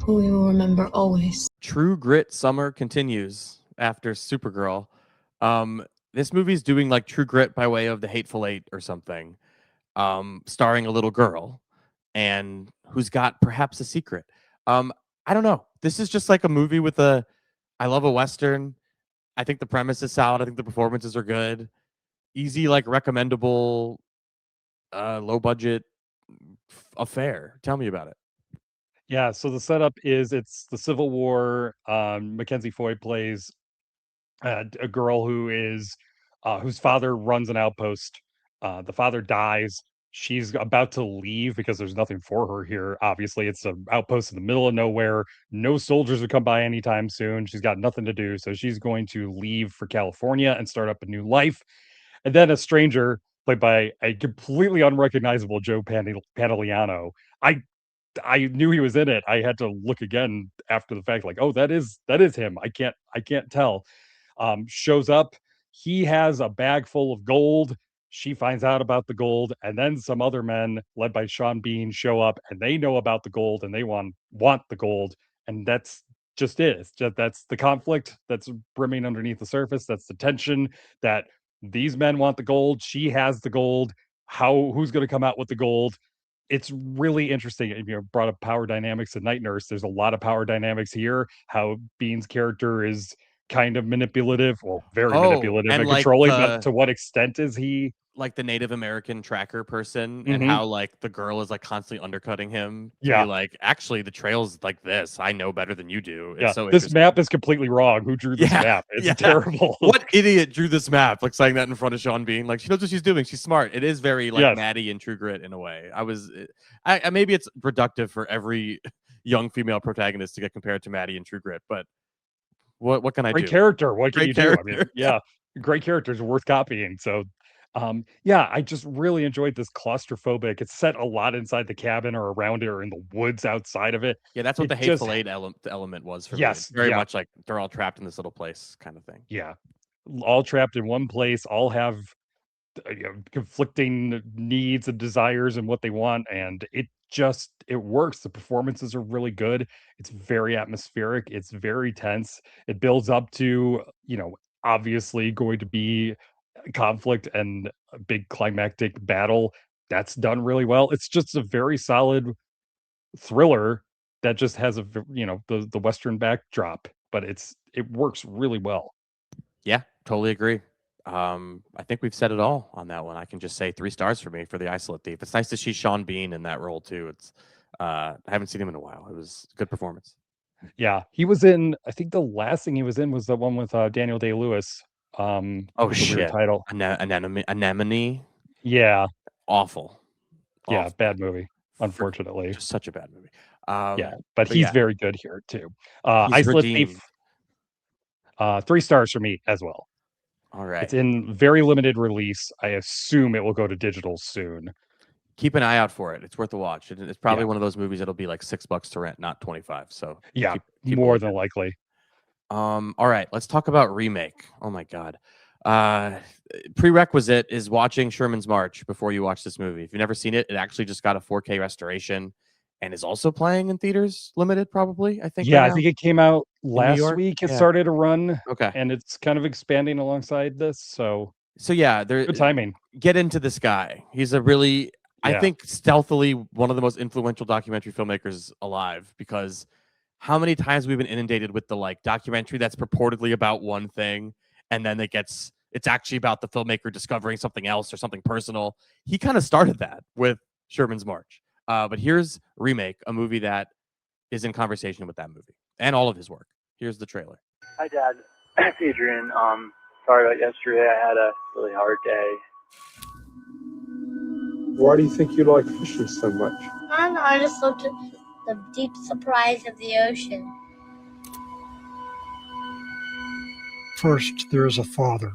who we will remember always. True Grit summer continues after Supergirl. This movie's doing like True Grit by way of The Hateful Eight or something, starring a little girl and who's got perhaps a secret. I don't know. This is just like a movie with I love a Western. I think the premise is solid. I think the performances are good. Easy, like recommendable, low budget affair. Tell me about it. Yeah, so the setup is it's the Civil War. Mackenzie Foy plays a girl who is whose father runs an outpost. The father dies. She's about to leave because there's nothing for her here. Obviously, it's an outpost in the middle of nowhere. No soldiers would come by anytime soon. She's got nothing to do, so she's going to leave for California and start up a new life. And then a stranger, played by a completely unrecognizable Joe Pantoliano. I knew he was in it. I had to look again after the fact, like, oh, that is him. I can't tell. Shows up. He has a bag full of gold. She finds out about the gold, and then some other men, led by Sean Bean, show up, and they know about the gold, and they want the gold, and that's just it. That's the conflict that's brimming underneath the surface. That's the tension that these men want the gold. She has the gold. Who's going to come out with the gold? It's really interesting. Brought up power dynamics and Night Nurse. There's a lot of power dynamics here. How Bean's character is kind of manipulative, well, very manipulative and like controlling, but to what extent is he? Like the Native American tracker person, and how like the girl is like constantly undercutting him to be like, actually the trail's like this. I know better than you do. It's so this map is completely wrong. Who drew this map? It's terrible. What idiot drew this map? Like saying that in front of Sean Bean. Like, she knows what she's doing. She's smart. It is very like Maddie and True Grit in a way. I maybe it's reductive for every young female protagonist to get compared to Maddie and True Grit, but what can I do? Great character. What can you do? I mean, great characters are worth copying. So I just really enjoyed this claustrophobic. It's set a lot inside the cabin or around it or in the woods outside of it. Yeah, that's what the Hateful Eight element was for me. It's very much like they're all trapped in this little place kind of thing. Yeah, all trapped in one place, all have conflicting needs and desires and what they want, and it works. The performances are really good. It's very atmospheric. It's very tense. It builds up to, obviously going to be conflict and a big climactic battle. That's done really well. It's just a very solid thriller that just has the Western backdrop, but it works really well. Yeah, totally agree. I think we've said it all on that one. I can just say 3 stars for me for The Isolate Thief. It's nice to see Sean Bean in that role too. I haven't seen him in a while. It was a good performance. Yeah, he was in, I think the last thing he was in was the one with Daniel Day-Lewis. Oh shit! Title Anemone. Yeah, awful. Yeah, bad movie. Unfortunately, just such a bad movie. But he's very good here too. Isolate Thief. 3 stars for me as well. All right. It's in very limited release. I assume it will go to digital soon. Keep an eye out for it. It's worth a watch. It's probably Yeah. one of those movies that'll be like $6 to rent, not 25. So Yeah, keep more than likely. All right, let's talk about Remake. Oh my god. Prerequisite is watching Sherman's March before you watch this movie. If you've never seen it, it actually just got a 4K restoration and is also playing in theaters, limited probably, I think. Yeah, right I now. think it came out New last York? week. It Yeah. started to run. Okay. And it's kind of expanding alongside this. So yeah, good timing. Get into this guy. He's a really, I Yeah. think, stealthily one of the most influential documentary filmmakers alive, because how many times we've been inundated with the like documentary that's purportedly about one thing, and then it's actually about the filmmaker discovering something else or something personal. He kind of started that with Sherman's March. But here's Remake, a movie that is in conversation with that movie and all of his work. Here's the trailer. Hi, Dad. It's Adrian. Sorry about yesterday. I had a really hard day. Why do you think you like fishing so much? I don't know. I just looked at the deep surprise of the ocean. First, there is a father,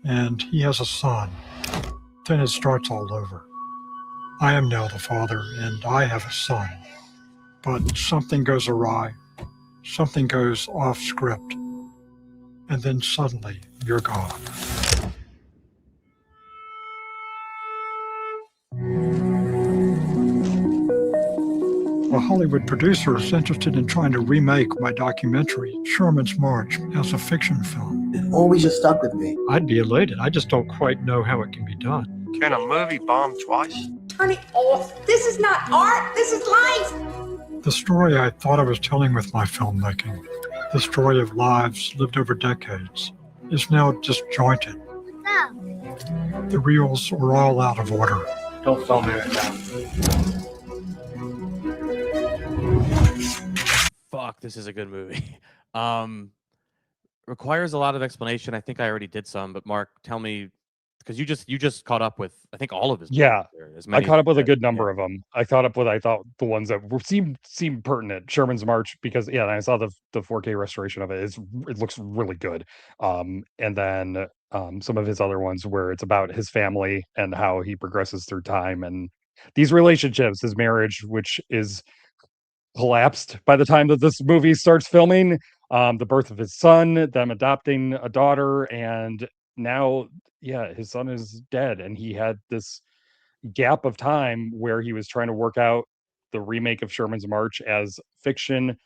and he has a son. Then it starts all over. I am now the father, and I have a son. But something goes awry. Something goes off script. And then suddenly, you're gone. A Hollywood producer is interested in trying to remake my documentary, Sherman's March, as a fiction film. It always just stuck with me. I'd be elated. I just don't quite know how it can be done. Can a movie bomb twice? Turn it off. This is not art. This is life. The story I thought I was telling with my filmmaking, the story of lives lived over decades, is now disjointed. No. The reels are all out of order. Don't film me right now. Fuck, this is a good movie. Requires a lot of explanation. I think I already did some, but Mark, tell me, because you just caught up with, I think, all of his movies. Yeah, I caught up with a good number. number of them. I caught up with, I thought, the ones that seemed pertinent. Sherman's March, because I saw the 4K restoration of it. It looks really good. And then some of his other ones where it's about his family and how he progresses through time and these relationships, his marriage, which is collapsed by the time that this movie starts filming. The birth of his son, them adopting a daughter, and now, his son is dead, and he had this gap of time where he was trying to work out the remake of Sherman's March as fiction.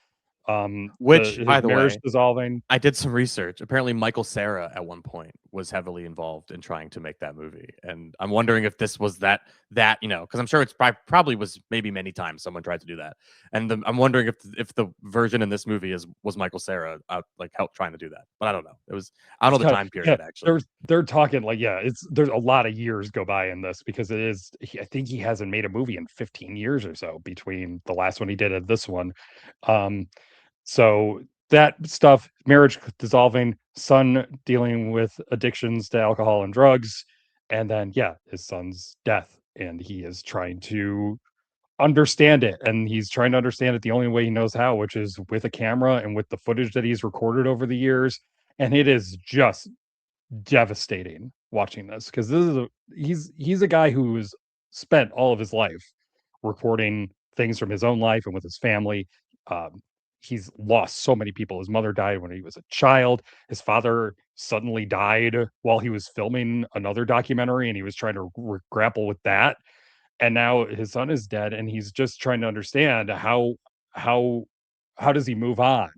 Which, his by the marriage way, dissolving. I did some research. Apparently, Michael Cera at one point was heavily involved in trying to make that movie, and I'm wondering if this was that because I'm sure it's probably was maybe many times someone tried to do that, and I'm wondering if the version in this movie was Michael Cera help trying to do that, but I don't know. It was I don't know the time period actually. They're talking there's a lot of years go by in this because it is. I think he hasn't made a movie in 15 years or so between the last one he did and this one. So that stuff, marriage dissolving, son dealing with addictions to alcohol and drugs, and then his son's death, and he is trying to understand it, and he's trying to understand it the only way he knows how, which is with a camera and with the footage that he's recorded over the years, and it is just devastating watching this because he's a guy who's spent all of his life recording things from his own life and with his family. He's lost so many people. His mother died when he was a child. His father suddenly died while he was filming another documentary, and he was trying to grapple with that. And now his son is dead, and he's just trying to understand how does he move on,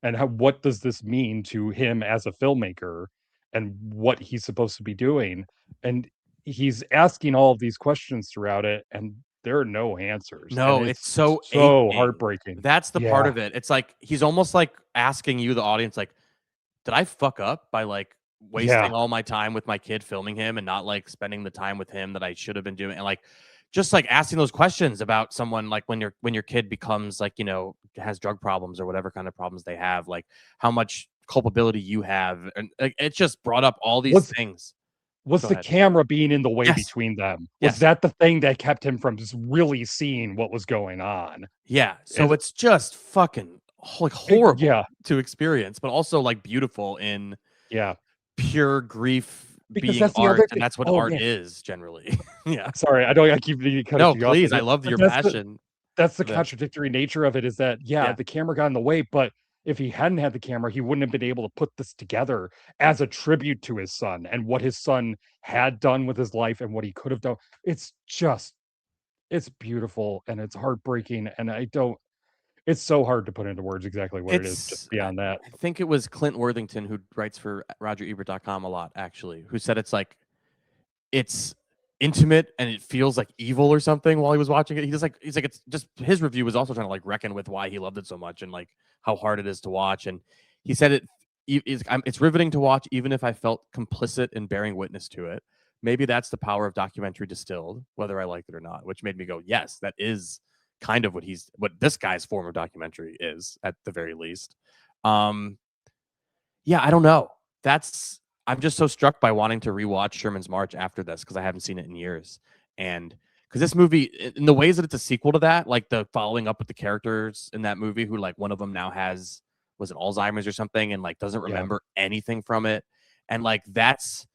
and what does this mean to him as a filmmaker, and what he's supposed to be doing. And he's asking all of these questions throughout it, and there are no answers. No, and it's so heartbreaking. That's the part of it. It's like he's almost like asking you, the audience, like, did I fuck up by wasting all my time with my kid filming him and not spending the time with him that I should have been doing? And just asking those questions about someone, when your kid becomes has drug problems or whatever kind of problems they have, how much culpability you have, and it just brought up all these things. Was the camera being in the way between them? Was that the thing that kept him from just really seeing what was going on? Yeah. So it's just fucking like horrible Yeah. to experience, but also like beautiful in Yeah. pure grief Because being that's the art, other and thing. that's what Oh, art man. is generally. Yeah. Sorry, I keep cutting No, you off please. with I it, love but your that's the passion. that's the for this. contradictory nature of it is that, Yeah. the camera got in the way, but if he hadn't had the camera, he wouldn't have been able to put this together as a tribute to his son and what his son had done with his life and what he could have done. It's beautiful and it's heartbreaking, and it's so hard to put into words exactly what it is just beyond that. I think it was Clint Worthington who writes for RogerEbert.com a lot, actually, who said it's intimate and it feels like evil or something while he was watching it. He's like it's just his review was also trying to like reckon with why he loved it so much and like how hard it is to watch. And he said it's riveting to watch even if I felt complicit in bearing witness to it. Maybe that's the power of documentary distilled, whether I like it or not, which made me go, yes, that is kind of what this guy's form of documentary is at the very least. Yeah, I don't know. I'm just so struck by wanting to rewatch Sherman's March after this because I haven't seen it in years. And because this movie, in the ways that it's a sequel to that, like the following up with the characters in that movie who like one of them now was it Alzheimer's or something and like doesn't remember anything from it. And like that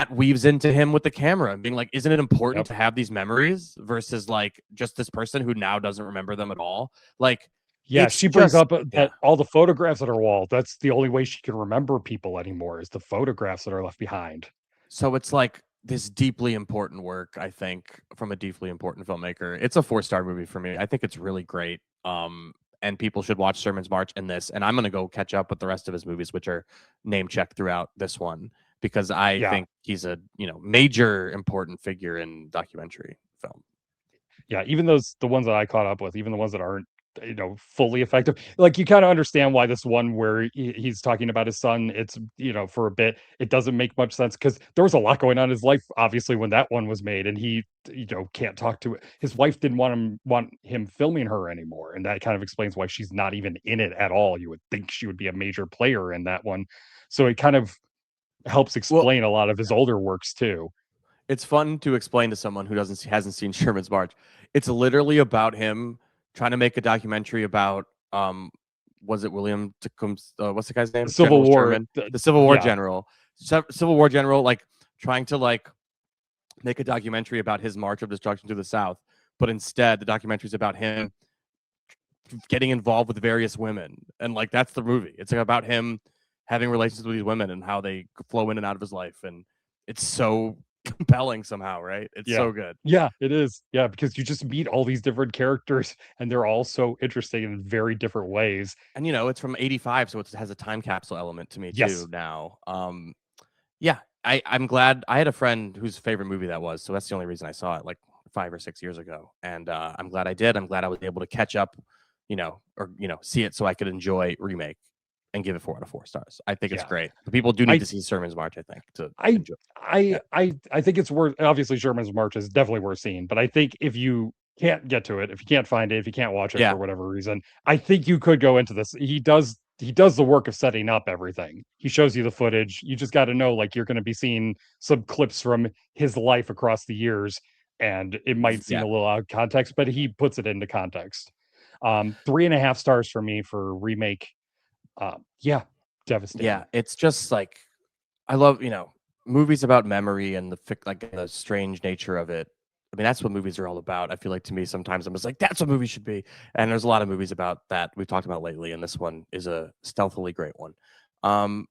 weaves into him with the camera and being like, isn't it important to have these memories versus like just this person who now doesn't remember them at all? Like, Yeah, she brings up that all the photographs on her wall, that's the only way she can remember people anymore is the photographs that are left behind. So it's like this deeply important work, I think, from a deeply important filmmaker. It's a 4-star movie for me. I think it's really great. And people should watch Sherman's March and this. And I'm going to go catch up with the rest of his movies, which are name checked throughout this one, because I think he's a major important figure in documentary film. Yeah, even the ones that I caught up with, even the ones that aren't fully effective, like you kind of understand why this one where he's talking about his son, it's for a bit it doesn't make much sense because there was a lot going on in his life obviously when that one was made, and he can't talk to it. His wife didn't want him filming her anymore, and that kind of explains why she's not even in it at all. You would think she would be a major player in that one, so it kind of helps explain a lot of his older works too. It's fun to explain to someone who hasn't seen Sherman's March. It's literally about him trying to make a documentary about was it William Tecumseh? What's the guy's name? The Civil War. Sherman, the Civil War general. Civil War general, like trying to like make a documentary about his march of destruction to the South, but instead the documentary is about him getting involved with various women, and like that's the movie. It's like about him having relations with these women and how they flow in and out of his life, and it's so compelling somehow, right? It's so good. Yeah, it is. Yeah, because you just meet all these different characters and they're all so interesting in very different ways. And it's from 85, so it has a time capsule element to me too now. Yeah, I'm glad. I had a friend whose favorite movie that was, so that's the only reason I saw it like 5 or 6 years ago. And I'm glad I did. I'm glad I was able to catch up, or see it so I could enjoy Remake and give it 4 out of 4 stars. I think it's great. The people do need to see Sherman's March, I think, to enjoy. I think it's worth. Obviously, Sherman's March is definitely worth seeing, but I think if you can't get to it, if you can't find it, if you can't watch it for whatever reason, I think you could go into this. He does the work of setting up everything. He shows you the footage. You just got to know, like, you're going to be seeing some clips from his life across the years, and it might seem a little out of context, but he puts it into context. 3.5 stars for me for Remake. Devastating. Yeah, it's just like I love movies about memory and the strange nature of it. I mean, that's what movies are all about. I feel like to me sometimes I'm just like, that's what movies should be. And there's a lot of movies about that we've talked about lately, and this one is a stealthily great one.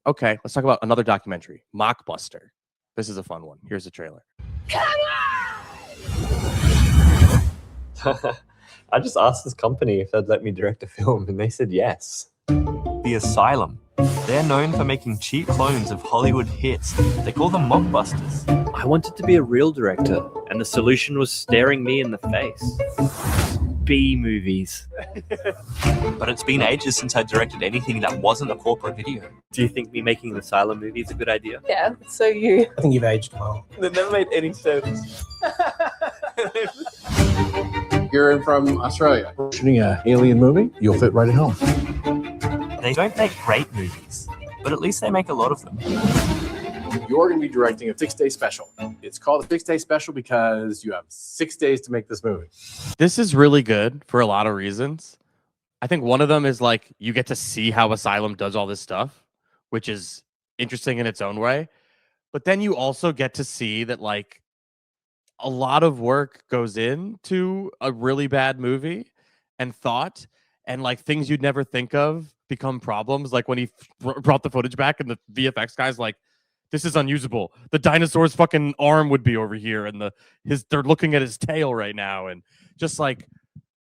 Okay, let's talk about another documentary, Mockbuster. This is a fun one. Here's the trailer. I just asked this company if they'd let me direct a film, and they said yes. The Asylum. They're known for making cheap clones of Hollywood hits. They call them mockbusters. I wanted to be a real director, and the solution was staring me in the face. B movies. But it's been ages since I directed anything that wasn't a corporate video. Do you think me making an Asylum movie is a good idea? Yeah, so you. I think you've aged well. That never made any sense. You're in from Australia. Shooting an alien movie, you'll fit right at home. They don't make great movies, but at least they make a lot of them. You're going to be directing a 6-day special. It's called a 6-day special because you have 6 days to make this movie. This is really good for a lot of reasons. I think one of them is like you get to see how Asylum does all this stuff, which is interesting in its own way. But then you also get to see that like a lot of work goes into a really bad movie and thought, and like things you'd never think of become problems. Like when he brought the footage back and the VFX guy's like, this is unusable. The dinosaur's fucking arm would be over here, and they're looking at his tail right now, and just like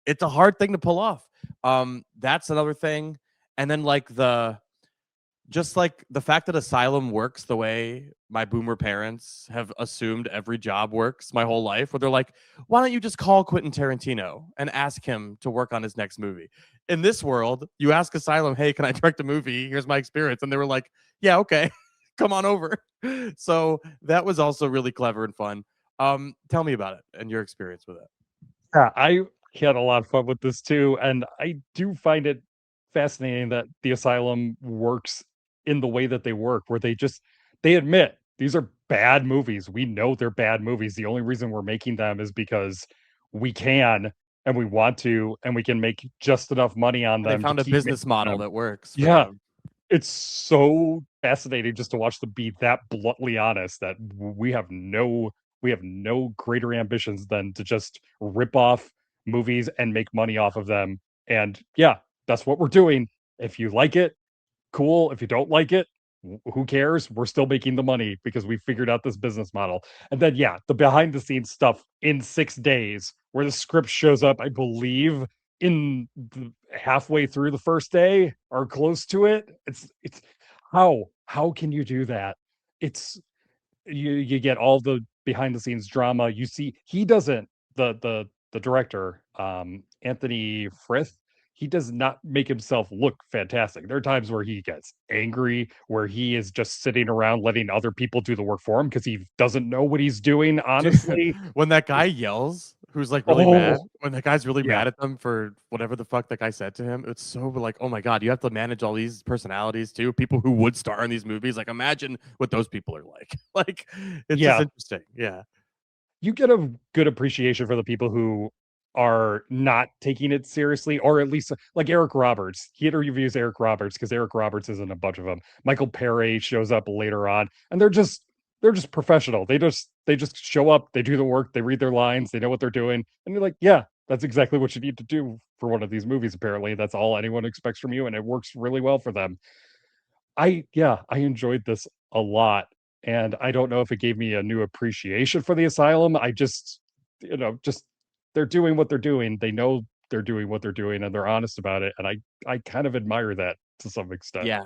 it's a hard thing to pull off. That's another thing. And then like the fact that Asylum works the way my boomer parents have assumed every job works my whole life, where they're like, why don't you just call Quentin Tarantino and ask him to work on his next movie? In this world, you ask Asylum, hey, can I direct a movie? Here's my experience. And they were like, yeah, okay, come on over. So that was also really clever and fun. Tell me about it and your experience with it. Yeah, I had a lot of fun with this too. And I do find it fascinating that the Asylum works in the way that they work, where they admit these are bad movies. We know they're bad movies. The only reason we're making them is because we can and we want to, and we can make just enough money on them. They found a business model that works. Yeah. It's so fascinating just to watch them be that bluntly honest that we have no greater ambitions than to just rip off movies and make money off of them. And yeah, that's what we're doing. If you like it, cool. If you don't like it, who cares? We're still making the money because we figured out this business model. And then, yeah, the behind the scenes stuff in 6 days, where the script shows up, I believe, in halfway through the first day or close to it. It's how can you do that? It's you get all the behind the scenes drama. You see, he doesn't the director, Anthony Frith. He does not make himself look fantastic. There are times where he gets angry, where he is just sitting around letting other people do the work for him because he doesn't know what he's doing, honestly. When that guy yells, who's like really mad, when that guy's really mad at them for whatever the fuck that guy said to him, it's so like, oh my God, you have to manage all these personalities too. People who would star in these movies. Like, imagine what those people are like. Like, it's just interesting. Yeah. You get a good appreciation for the people who are not taking it seriously, or at least like Eric Roberts. He interviews Eric Roberts because Eric Roberts is in a bunch of them. Michael Perry shows up later on, and they're just professional. They just show up, they do the work, they read their lines, they know what they're doing, and you're like, yeah, that's exactly what you need to do for one of these movies. Apparently, that's all anyone expects from you, and it works really well for them. I enjoyed this a lot, and I don't know if it gave me a new appreciation for the Asylum. I just they're doing what they're doing. They know they're doing what they're doing, and they're honest about it. And I kind of admire that to some extent. Yeah,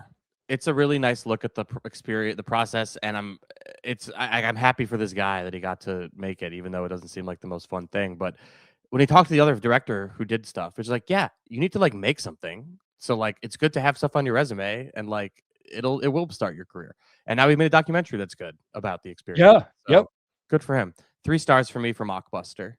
it's a really nice look at the experience, the process, and I'm happy for this guy that he got to make it, even though it doesn't seem like the most fun thing. But when he talked to the other director who did stuff, it's like, yeah, you need to like make something. So like, it's good to have stuff on your resume, and like it will start your career. And now he made a documentary that's good about the experience. Yeah. So, yep. Good for him. 3 stars for me for Mockbuster.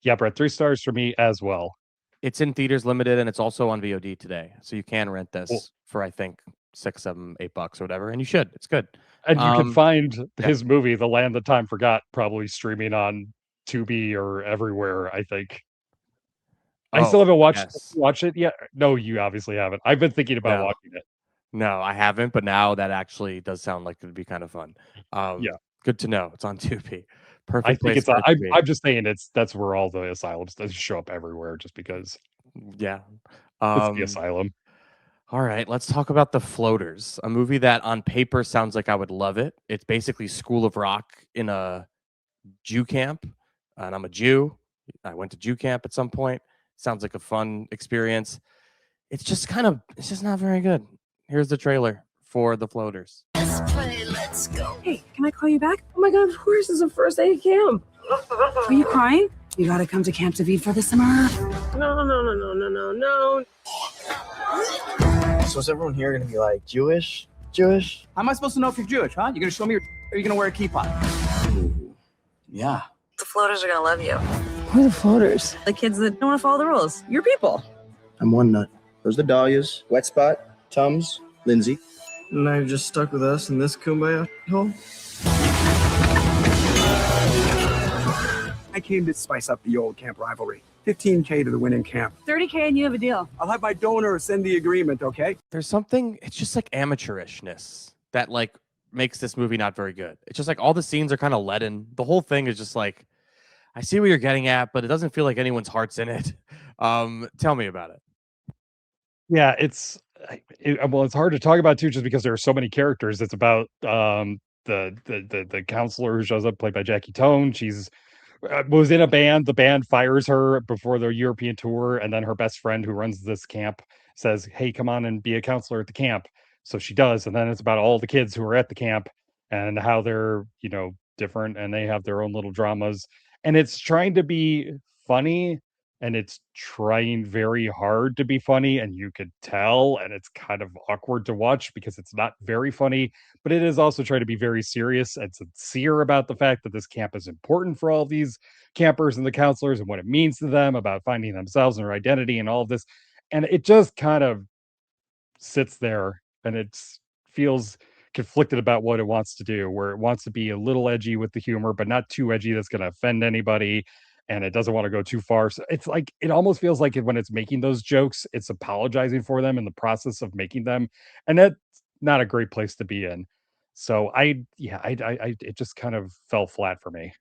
Yeah, Brett, 3 stars for me as well. It's in theaters limited, and it's also on VOD today, so you can rent this for I think $6, $7, $8 or whatever, and you should. It's good. And you can find his movie, The Land That Time Forgot, probably streaming on Tubi or everywhere, I think. I still haven't watched it yet. No, you obviously haven't. I've been thinking about watching it. No, I haven't, but now that actually does sound like it would be kind of fun. Good to know. It's on Tubi. Perfect. I think it's I'm just saying that's where all the asylums show up everywhere, just because. Yeah. It's the Asylum. All right, let's talk about The Floaters, a movie that on paper sounds like I would love it. It's basically School of Rock in a Jew camp, and I'm a Jew. I went to Jew camp at some point. Sounds like a fun experience. It's just not very good. Here's the trailer for The Floaters. Let's play, let's go. Hey, can I call you back? Oh my God, of course, it's a first day of camp. Are you crying? You gotta come to Camp David for the summer. No. So is everyone here gonna be like Jewish? Jewish? How am I supposed to know if you're Jewish, huh? You gonna show me or are you gonna wear a kippah? Ooh, yeah. The floaters are gonna love you. Who are the floaters? The kids that don't want to follow the rules. Your people. I'm one nut. Those are the Dahlias, Wet Spot, Tums, Lindsay. And now you're just stuck with us in this kumbaya hole? I came to spice up the old camp rivalry. $15K to the winning camp. $30K and you have a deal. I'll have my donor send the agreement, okay? There's something, it's just like amateurishness that like makes this movie not very good. It's just like all the scenes are kind of leaden. The whole thing is just like, I see what you're getting at, but it doesn't feel like anyone's heart's in it. Tell me about it. Yeah, well, it's hard to talk about too, just because there are so many characters. It's about the counselor who shows up, played by Jackie Tone. She's was in a band. The band fires her before the European tour, and then her best friend who runs this camp says, "Hey, come on and be a counselor at the camp." So she does, and then it's about all the kids who are at the camp and how they're different, and they have their own little dramas, and it's trying to be funny, and it's trying very hard to be funny, and you could tell, and it's kind of awkward to watch because it's not very funny, but it is also trying to be very serious and sincere about the fact that this camp is important for all these campers and the counselors and what it means to them about finding themselves and their identity and all of this. And it just kind of sits there, and it feels conflicted about what it wants to do, where it wants to be a little edgy with the humor, but not too edgy that's going to offend anybody. And it doesn't want to go too far. So it's like, it almost feels like when it's making those jokes, it's apologizing for them in the process of making them. And that's not a great place to be in. So it just kind of fell flat for me.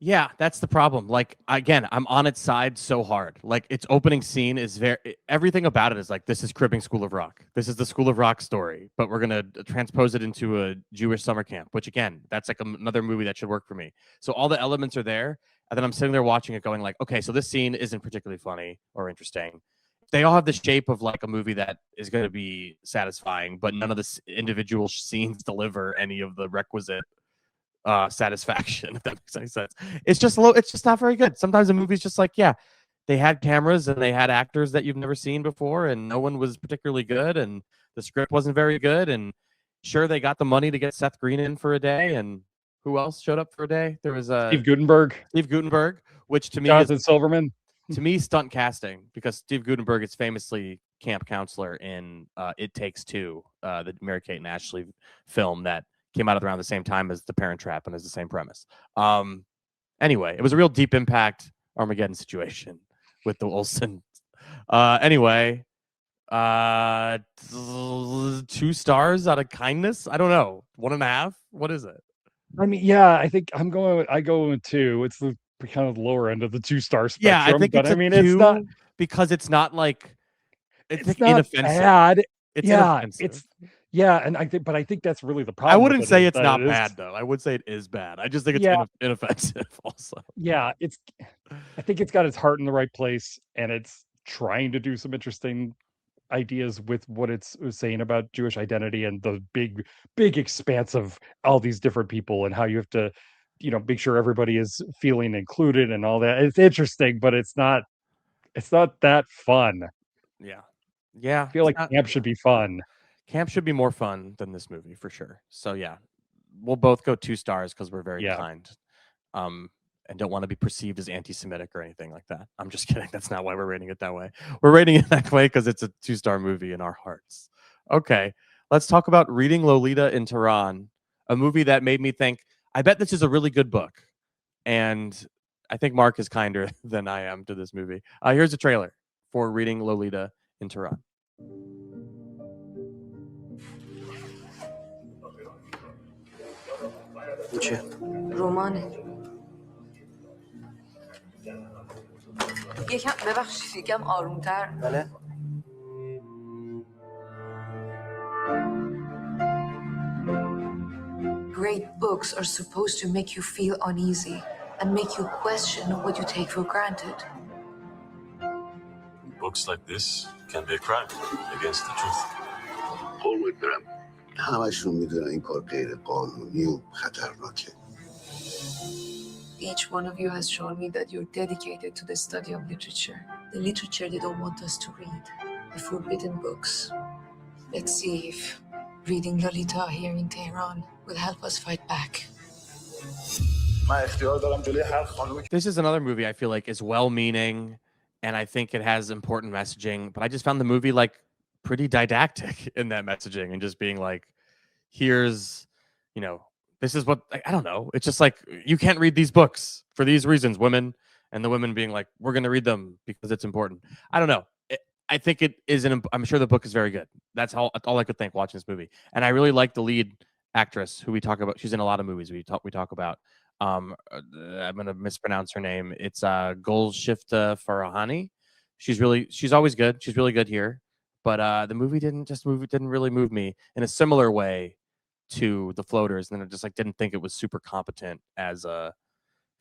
Yeah, that's the problem. Like, again, I'm on its side so hard. Like, its opening scene is everything about it is like, this is cribbing School of Rock. This is the School of Rock story, but we're going to transpose it into a Jewish summer camp, which again, that's like another movie that should work for me. So all the elements are there. And then I'm sitting there watching it going like, okay, so this scene isn't particularly funny or interesting. They all have the shape of like a movie that is going to be satisfying, but none of the individual scenes deliver any of the requisite satisfaction, if that makes any sense. It's just not very good. Sometimes a movie's just like, yeah, they had cameras and they had actors that you've never seen before, and no one was particularly good, and the script wasn't very good, and sure, they got the money to get Seth Green in for a day, and who else showed up for a day? There was Steve Guttenberg, which to me Jonathan Silverman. To me, stunt casting, because Steve Guttenberg is famously camp counselor in It Takes Two, the Mary-Kate and Ashley film that came out around the same time as The Parent Trap and has the same premise. Anyway, it was a real deep impact Armageddon situation with the Olsen. Anyway, 2 stars out of kindness. I don't know, 1.5. What is it? I mean, yeah, I think I go with 2. It's the kind of lower end of the 2-star spectrum. Yeah, I think but it's I mean, 2 it's not because it's not like it's not inoffensive. bad. It's inoffensive. And I think that's really the problem. I wouldn't say it's not bad though. I would say it is bad. I just think it's inoffensive also. Yeah, I think it's got its heart in the right place, and it's trying to do some interesting ideas with what it's saying about Jewish identity and the big expanse of all these different people and how you have to, make sure everybody is feeling included and all that. It's interesting, but it's not that fun. Yeah. I feel like camp should be fun. Camp should be more fun than this movie for sure. So yeah, we'll both go 2 stars because we're very kind. And don't want to be perceived as anti-Semitic or anything like that. I'm just kidding. That's not why we're rating it that way. We're rating it that way because it's a 2-star movie in our hearts. Okay, let's talk about Reading Lolita in Tehran, a movie that made me think, I bet this is a really good book. And I think Mark is kinder than I am to this movie. Here's a trailer for Reading Lolita in Tehran. رمانه یکم ببخشید یکم آرومتر بله Great books are supposed to make you feel uneasy and make you question what you take for granted. Books like this can be a crime against the truth. قربونت برم همشون میدونن این کار غیر قانونی و خطرناکه. Each one of you has shown me that you're dedicated to the study of literature. The literature they don't want us to read. The forbidden books. Let's see if reading Lolita here in Tehran will help us fight back. This is another movie I feel like is well-meaning, and I think it has important messaging, but I just found the movie like pretty didactic in that messaging and just being like, here's, this is what, I don't know. It's just like, you can't read these books for these reasons, women. and the women being like, we're going to read them because it's important. I don't know. I think it is I'm sure the book is very good. That's all I could think watching this movie. And I really like the lead actress who we talk about. She's in a lot of movies we talk about. I'm going to mispronounce her name. It's Golshifteh Farahani. She's always good. She's really good here. But the movie didn't really move me in a similar way to The Floaters. And then I just didn't think it was super competent as a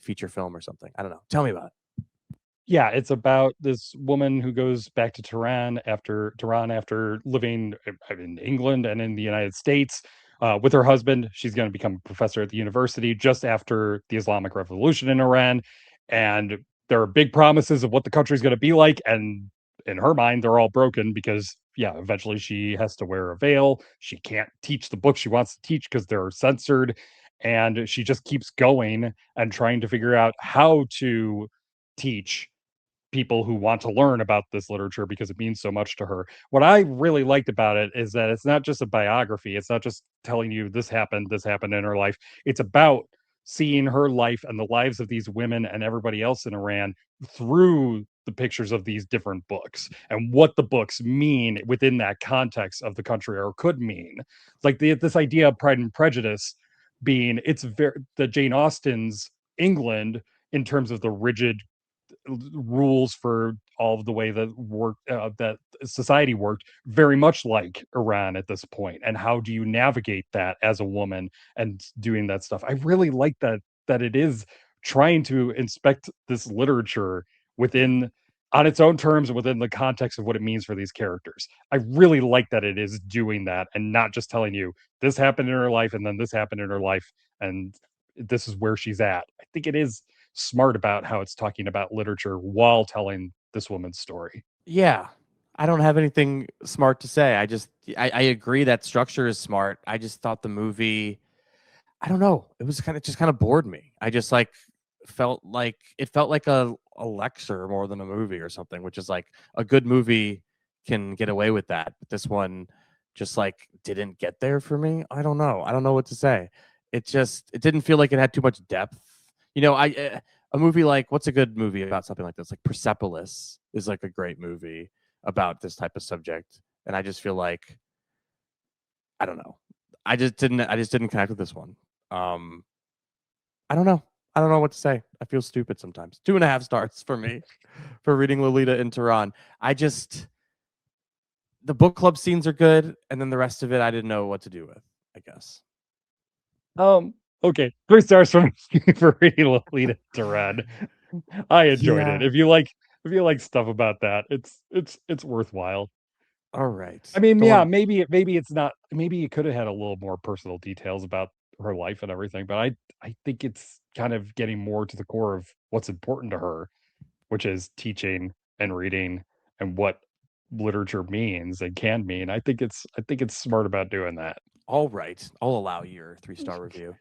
feature film or something. I don't know. Tell me about it. Yeah, it's about this woman who goes back to Tehran after living in England and in the United States with her husband. She's going to become a professor at the university just after the Islamic Revolution in Iran, and there are big promises of what the country's going to be like, and in her mind, they're all broken because eventually she has to wear a veil. She can't teach the book she wants to teach because they're censored, and she just keeps going and trying to figure out how to teach people who want to learn about this literature because it means so much to her. What I really liked about it is that it's not just a biography. It's not just telling you this happened in her life. It's about seeing her life and the lives of these women and everybody else in Iran through the pictures of these different books and what the books mean within that context of the country, or could mean. Like this idea of Pride and Prejudice being the Jane Austen's England in terms of the rigid rules for all of the way that society worked, very much like Iran at this point. And how do you navigate that as a woman and doing that stuff? I really like that it is trying to inspect this literature on its own terms and within the context of what it means for these characters. I really like that it is doing that and not just telling you this happened in her life and then this happened in her life and this is where she's at. I think it is smart about how it's talking about literature while telling this woman's story. Yeah. I don't have anything smart to say. I agree that structure is smart. I just thought the movie, I don't know, it was kind of bored me. I just felt like a lecture more than a movie or something, which is a good movie can get away with that. But this one just didn't get there for me. I don't know what to say. It didn't feel like it had too much depth. A movie what's a good movie about something like this? Persepolis is a great movie about this type of subject. And I just feel I don't know. I just didn't connect with this one. I don't know. I don't know what to say. I feel stupid sometimes. 2.5 stars for me for reading Lolita in Tehran. The book club scenes are good. And then the rest of it, I didn't know what to do with, I guess. Okay, 3 stars for me for reading Lolita Tehran. I enjoyed it. If you like stuff about that, it's worthwhile. All right. I mean, maybe it's not. Maybe it could have had a little more personal details about her life and everything, but I think it's kind of getting more to the core of what's important to her, which is teaching and reading and what literature means and can mean. I think it's smart about doing that. All right, I'll allow your 3-star review.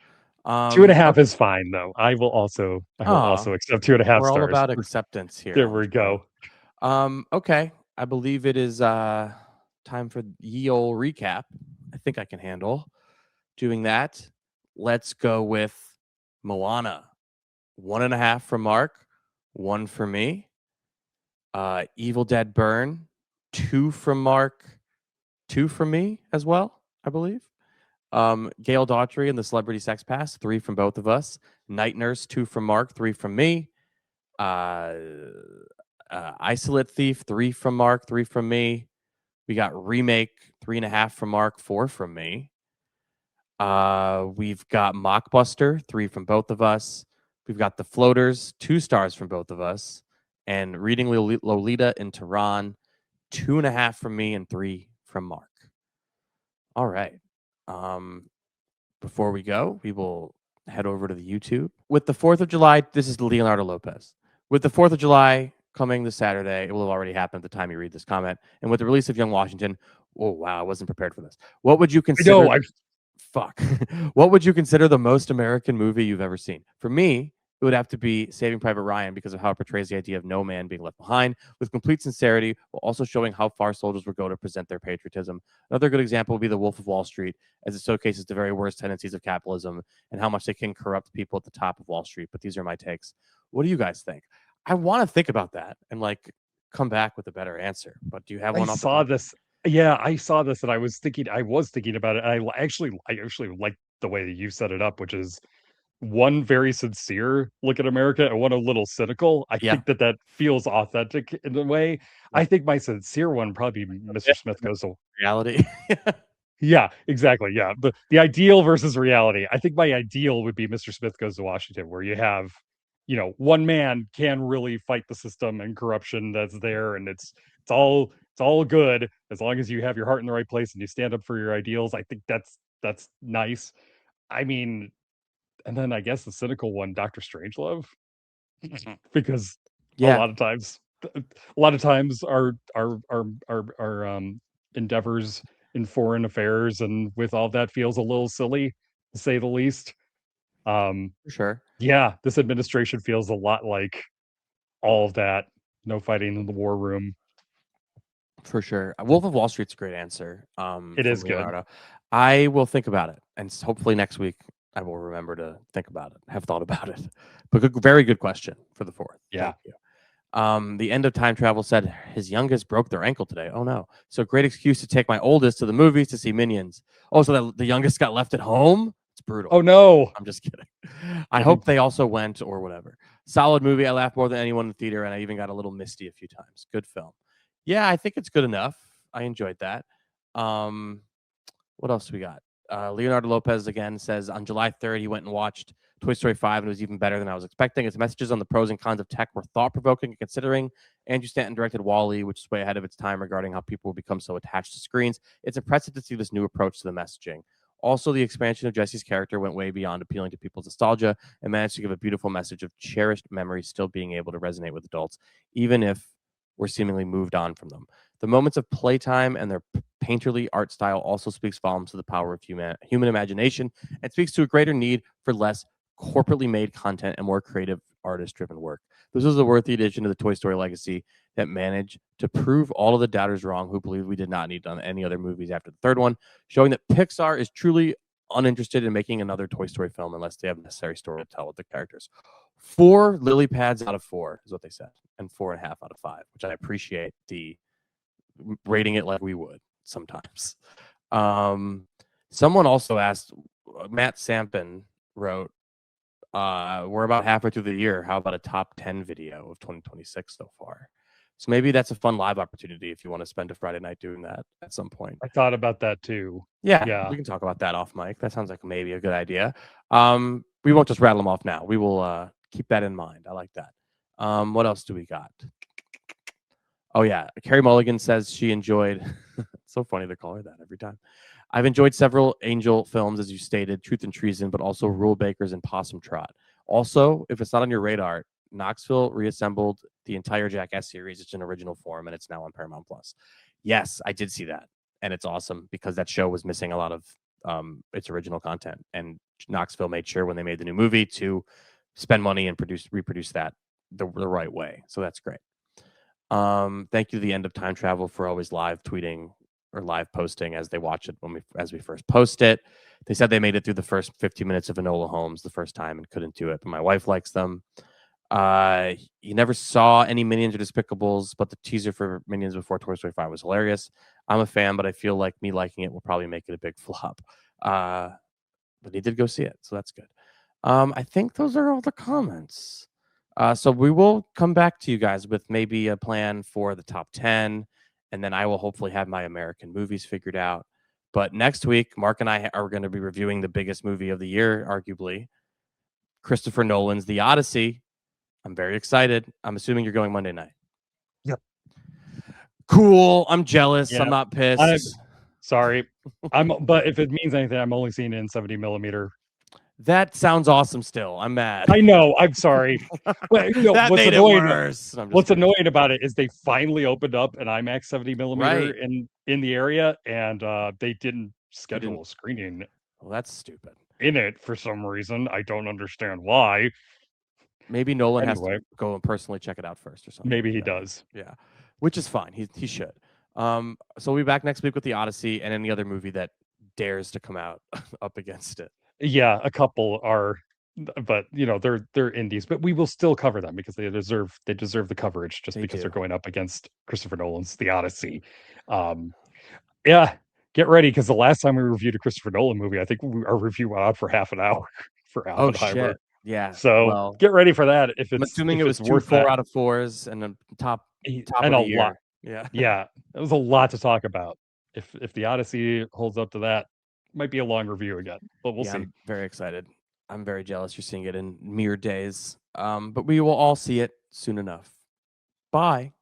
2.5 is fine though. I will also accept 2.5 stars. We're all about acceptance here. There we go. Okay, I believe it is time for ye ol' recap. I think I can handle doing that. Let's go with Moana. 1.5 from Mark, 1 for me. Evil Dead Burn, 2 from Mark, 2 from me as well, I believe. Gail Daughtry and the Celebrity Sex Pass, 3 from both of us. Night Nurse, 2 from Mark, 3 from me. Isolate Thief, 3 from Mark, 3 from me. We got Remake, 3.5 from Mark, 4 from me. We've got Mockbuster, 3 from both of us. We've got The Floaters, 2 stars from both of us. And Reading Lolita in Tehran, 2.5 from me and 3 from Mark. All right. Before we go, we will head over to the YouTube. With the 4th of July, this is Leonardo Lopez. With the 4th of July coming this Saturday, it will have already happened at the time you read this comment. And with the release of Young Washington, oh, wow, I wasn't prepared for this. What would you consider... What would you consider the most American movie you've ever seen? For me, it would have to be Saving Private Ryan because of how it portrays the idea of no man being left behind with complete sincerity, while also showing how far soldiers would go to present their patriotism. Another good example would be The Wolf of Wall Street, as it showcases the very worst tendencies of capitalism and how much they can corrupt people at the top of Wall Street. But these are my takes. What do you guys think? I want to think about that and like come back with a better answer. But do you have I one off the saw top? this. Yeah, I saw this and I was thinking about it. And I actually like the way that you set it up, which is one very sincere look at America and one a little cynical. I Yeah. think that feels authentic in a way. I think my sincere one probably Mr. Smith Goes to Reality. Yeah, exactly. Yeah. The ideal versus reality. I think my ideal would be Mr. Smith Goes to Washington, where you have, one man can really fight the system and corruption that's there, and it's all good as long as you have your heart in the right place and you stand up for your ideals. I think that's nice. I mean, and then I guess the cynical one, Dr. Strangelove, because a Yeah. lot of times our endeavors in foreign affairs and with all that feels a little silly, to say the least. For sure. Yeah, this administration feels a lot like all of that. No fighting in the war room. For sure. Wolf of Wall Street's a great answer. It from is good. Leonardo. I will think about it, and hopefully next week I will remember to think about it. Have thought about it. But very good question for the fourth. Yeah. Thank you. The End of Time Travel said his youngest broke their ankle today. Oh no! So great excuse to take my oldest to the movies to see Minions. Oh, so the youngest got left at home. It's brutal. Oh no! I'm just kidding. I hope they also went or whatever. Solid movie. I laughed more than anyone in the theater, and I even got a little misty a few times. Good film. Yeah, I think it's good enough. I enjoyed that. What else do we got? Leonardo Lopez again says on July 3rd he went and watched Toy Story 5 and it was even better than I was expecting. Its messages on the pros and cons of tech were thought-provoking, considering Andrew Stanton directed WALL-E, which is way ahead of its time regarding how people will become so attached to screens. It's impressive to see this new approach to the messaging. Also, the expansion of Jesse's character went way beyond appealing to people's nostalgia and managed to give a beautiful message of cherished memories still being able to resonate with adults, even if we're seemingly moved on from them. The moments of playtime and their painterly art style also speaks volumes to the power of human imagination and speaks to a greater need for less corporately made content and more creative artist-driven work. This was a worthy addition to the Toy Story legacy that managed to prove all of the doubters wrong who believed we did not need done any other movies after the third one, showing that Pixar is truly uninterested in making another Toy Story film unless they have a necessary story to tell with the characters. 4 lily pads out of 4 is what they said, and 4.5 out of 5, which I appreciate the rating it like we would sometimes. Someone also asked, Matt Sampin wrote, we're about halfway through the year. How about a top 10 video of 2026 so far? So maybe that's a fun live opportunity if you want to spend a Friday night doing that at some point. I thought about that too. Yeah. We can talk about that off mic. That sounds like maybe a good idea. We won't just rattle them off now. We will keep that in mind. I like that. What else do we got? Oh, yeah. Carrie Mulligan says she enjoyed. It's so funny to call her that every time. I've enjoyed several Angel films, as you stated, Truth and Treason, but also Rule Bakers and Possum Trot. Also, if it's not on your radar, Knoxville reassembled the entire Jackass series. It's in original form, and it's now on Paramount Plus. Yes, I did see that, and it's awesome because that show was missing a lot of its original content, and Knoxville made sure when they made the new movie to spend money and reproduce that the right way. So that's great. Thank you to the End of Time Travel for always live tweeting or live posting as they watch it as we first post it. They said they made it through the first 50 minutes of Enola Holmes the first time and couldn't do it, but my wife likes them. You never saw any Minions or Despicables, but the teaser for Minions before Toy Story 5 was hilarious. I'm a fan, but I feel like me liking it will probably make it a big flop. But he did go see it, so that's good. I think those are all the comments. So we will come back to you guys with maybe a plan for the top 10, and then I will hopefully have my American movies figured out. But next week, Mark and I are going to be reviewing the biggest movie of the year, arguably, Christopher Nolan's The Odyssey. I'm very excited. I'm assuming you're going Monday night. Yep. Cool. I'm jealous. Yeah. I'm not pissed. Sorry. But if it means anything, I'm only seeing it in 70 millimeter. That sounds awesome still. I'm mad. I know. I'm sorry. But, that made it worse. What's annoying about it is they finally opened up an IMAX 70 millimeter in the area, and they didn't schedule a screening. Well, that's stupid. In it for some reason. I don't understand why. Maybe Nolan has to go and personally check it out first or something. Maybe he does. Yeah, which is fine. He should. So we'll be back next week with The Odyssey and any other movie that dares to come out up against it. Yeah, a couple are but they're indies, but we will still cover them because they deserve the coverage just because they're going up against Christopher Nolan's The Odyssey. Yeah, get ready because the last time we reviewed a Christopher Nolan movie, I think our review went on for half an hour for Oppenheimer. Shit. Yeah. So well, get ready for that if I'm it's assuming if it it's was 2 worth 4 that. out of 4s and a top And of a the year. lot. Yeah. Yeah, it was a lot to talk about. If The Odyssey holds up to that, might be a long review again, but we'll see. I'm very excited. I'm very jealous you're seeing it in mere days. But we will all see it soon enough. Bye.